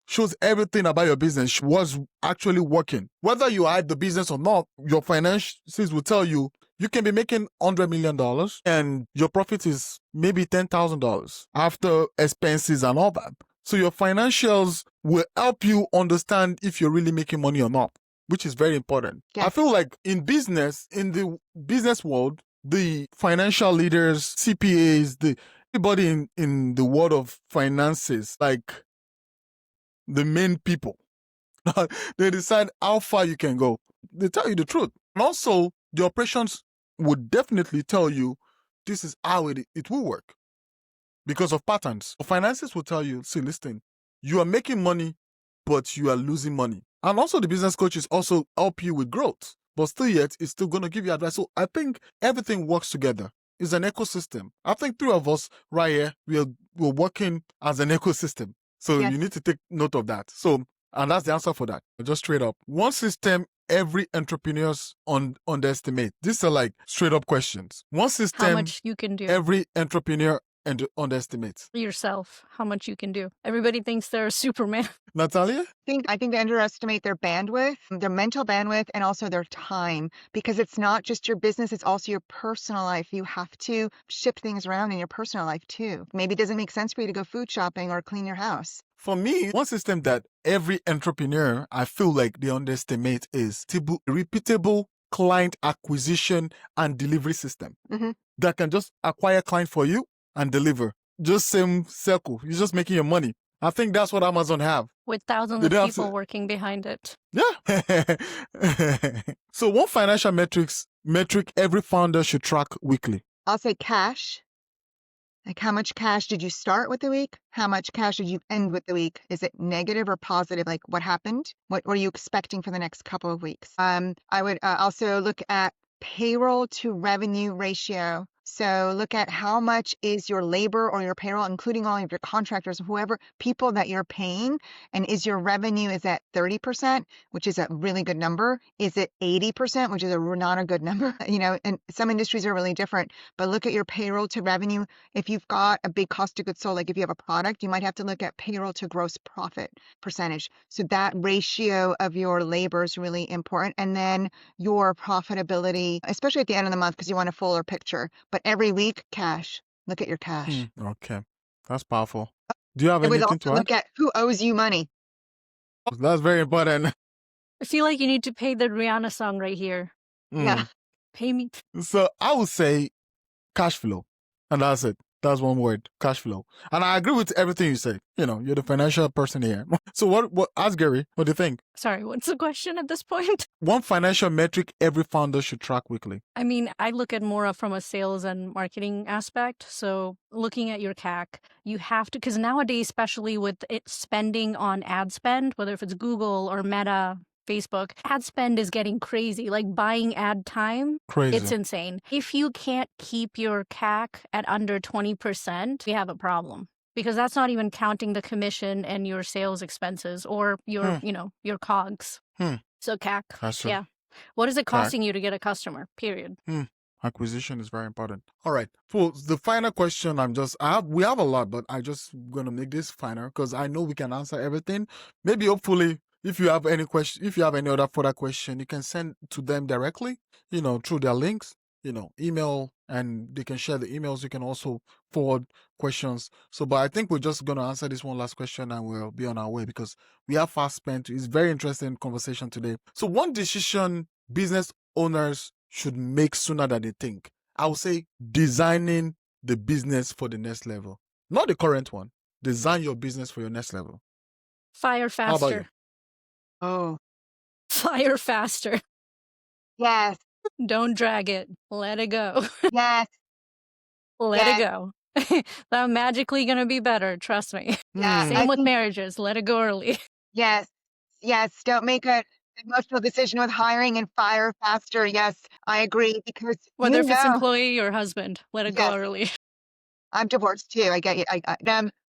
shows everything about your business was actually working. Whether you hide the business or not, your finances will tell you can be making $100 million and your profit is maybe $10,000 after expenses and all that. So your financials will help you understand if you're really making money or not, which is very important. Yes. I feel like in the business world, the financial leaders, CPAs, everybody in the world of finances, like the main people, they decide how far you can go. They tell you the truth. And also, the operations would definitely tell you this is how it will work because of patterns. Finances will tell you, see, listen, you are making money, but you are losing money. And also the business coaches also help you with growth, but still yet, it's still going to give you advice. So I think everything works together. It's an ecosystem. I think 3 of us right here, we're working as an ecosystem. So Yes. You need to take note of that. So, and that's the answer for that. Just straight up. One system every entrepreneurs underestimate. These are like straight up questions. One system How much you can do. every entrepreneur underestimate? Yourself, how much you can do. Everybody thinks they're a Superman. Natalia? I think they underestimate their bandwidth, their mental bandwidth, and also their time, because it's not just your business, it's also your personal life. You have to shift things around in your personal life too. Maybe it doesn't make sense for you to go food shopping or clean your house. For me, one system that every entrepreneur, I feel like they underestimate is repeatable client acquisition and delivery system that can just acquire client for you and deliver. Just same circle. You're just making your money. I think that's what Amazon have. With thousands of people working behind it. Yeah. So one financial metric every founder should track weekly. I'll say cash. Like, how much cash did you start with the week? How much cash did you end with the week? Is it negative or positive? Like, what happened? What were you expecting for the next couple of weeks? I would also look at payroll to revenue ratio. So look at how much is your labor or your payroll, including all of your contractors, whoever, people that you're paying, and is your revenue is at 30%, which is a really good number? Is it 80%, which is not a good number? You know, and some industries are really different, but look at your payroll to revenue. If you've got a big cost of goods sold, like if you have a product, you might have to look at payroll to gross profit percentage. So that ratio of your labor is really important. And then your profitability, especially at the end of the month, because you want a fuller picture. But every week, cash. Look at your cash. Okay. That's powerful. Do you have I would anything also to add? look at who owes you money. That's very important. I feel like you need to pay the Rihanna song right here. Yeah. Pay me. So I would say cash flow. And that's it. That's one word, cash flow. And I agree with everything you say. You know, you're the financial person here. So ask Gary, what do you think? Sorry, what's the question at this point? One financial metric every founder should track weekly. I mean, I look at more from a sales and marketing aspect. So looking at your CAC, you have to, because nowadays, especially with it spending on ad spend, whether if it's Google or Meta, Facebook, ad spend is getting crazy. Like buying ad time, Crazy. It's insane. If you can't keep your CAC at under 20%, we have a problem. Because that's not even counting the commission and your sales expenses or your, your COGS. So CAC, yeah. What is it costing you to get a customer? Period. Acquisition is very important. All right. For the final question, we have a lot, but I just gonna make this final because I know we can answer everything. Maybe hopefully, if you have any question, if you have any other further question, you can send to them directly, through their links, email, and they can share the emails. You can also forward questions. But I think we're just gonna answer this one last question and we'll be on our way because we have fast spent. It's very interesting conversation today. So one decision business owners should make sooner than they think, I would say designing the business for the next level. Not the current one. Design your business for your next level. Fire faster. How about you? Oh. Fire faster. Yes. Don't drag it. Let it go. Yes. Let it go. That's magically going to be better. Trust me. Yeah. Same with marriages. Let it go early. Yes. Yes. Don't make an emotional decision with hiring and fire faster. Yes, I agree. Because whether if it's employee or husband, let it go early. I'm divorced too. I get you.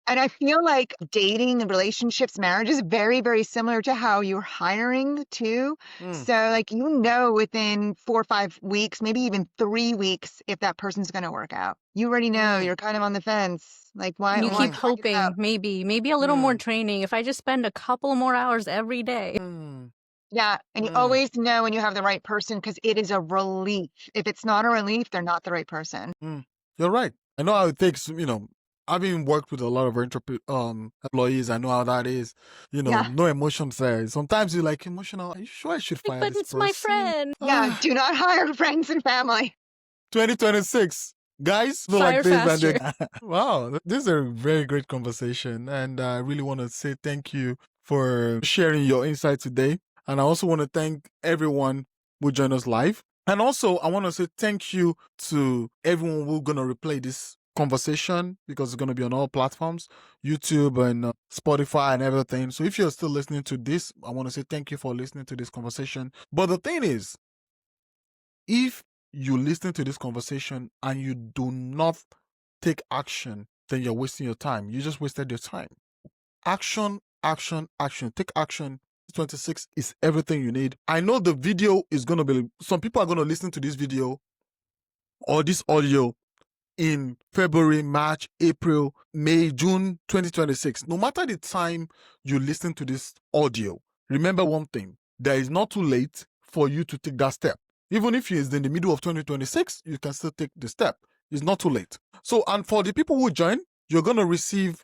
And I feel like dating and relationships, marriage is very, very similar to how you're hiring too. So like, within 4 or 5 weeks, maybe even 3 weeks, if that person's going to work out. You already know you're kind of on the fence. Like why? And you keep hoping maybe a little more training. If I just spend a couple more hours every day. Yeah. And you always know when you have the right person because it is a relief. If it's not a relief, they're not the right person. You're right. I know how it takes, having worked with a lot of employees, I know how that is. No emotions there. Sometimes you're like, emotional, are you sure I should fire this person? But it's my friend. Yeah, do not hire friends and family. 2026. Guys, fire faster. Wow, this is a very great conversation. And I really want to say thank you for sharing your insight today. And I also want to thank everyone who joined us live. And also, I want to say thank you to everyone who's going to replay this conversation because it's going to be on all platforms, YouTube and Spotify and everything. So if you're still listening to this, I want to say thank you for listening to this conversation. But the thing is, if you listen to this conversation and you do not take action, then you're wasting your time. You just wasted your time. Action, action, action. Take action. 26 is everything you need. I know the video is going to be, some people are going to listen to this video or this audio in February, March, April, May, June 2026. No matter the time you listen to this audio, remember one thing. There is not too late for you to take that step. Even if it's in the middle of 2026, you can still take the step. It's not too late. So, and for the people who join, you're going to receive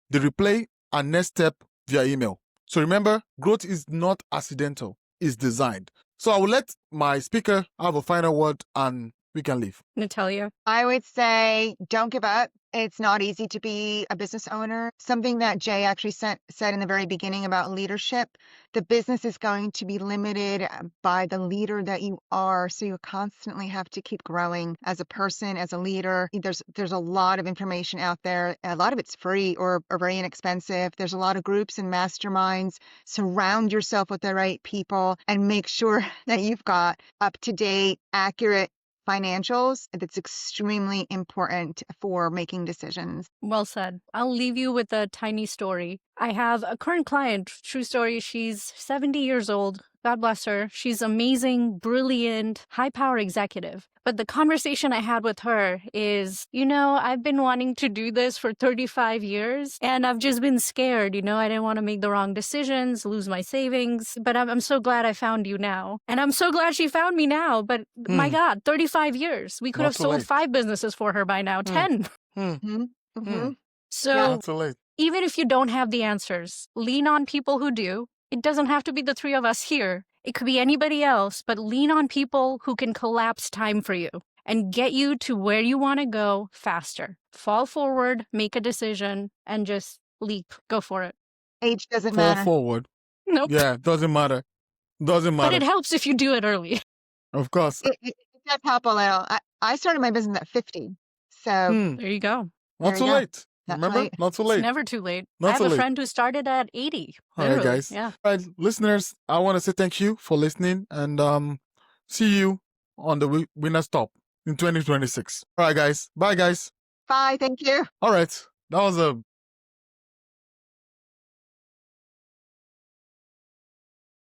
the replay and next step via email. So remember, growth is not accidental, it's designed. So I will let my speaker have a final word and we can leave. Natalia. I would say don't give up. It's not easy to be a business owner. Something that Jay actually said in the very beginning about leadership, the business is going to be limited by the leader that you are. So you constantly have to keep growing as a person, as a leader. There's a lot of information out there. A lot of it's free or very inexpensive. There's a lot of groups and masterminds. Surround yourself with the right people and make sure that you've got up-to-date, accurate financials. That's extremely important for making decisions. Well said. I'll leave you with a tiny story. I have a current client, true story. She's 70 years old. God bless her. She's amazing, brilliant, high power executive. But the conversation I had with her is, I've been wanting to do this for 35 years and I've just been scared. I didn't want to make the wrong decisions, lose my savings. But I'm so glad I found you now. And I'm so glad she found me now. But my God, 35 years. We could Not have too sold late. 5 businesses for her by now, 10. So Not too late. even if you don't have the answers, lean on people who do. It doesn't have to be the 3 of us here. It could be anybody else, but lean on people who can collapse time for you and get you to where you want to go faster. Fall forward, make a decision, and just leap. Go for it. Age doesn't Fall matter. forward. Nope. Yeah, doesn't matter. Doesn't But matter. it helps if you do it early. Of course. It does help a little. I started my business at 50. So There you go. Not there too you go. late. Not Remember? late. Not too It's late. never too late. Not I have too a late. friend who started at 80. All right, Literally. guys. Yeah. All right, listeners, I want to say thank you for listening and see you on the Winner's Top in 2026. All right, guys. Bye, guys. Bye. Thank you. All right. That was a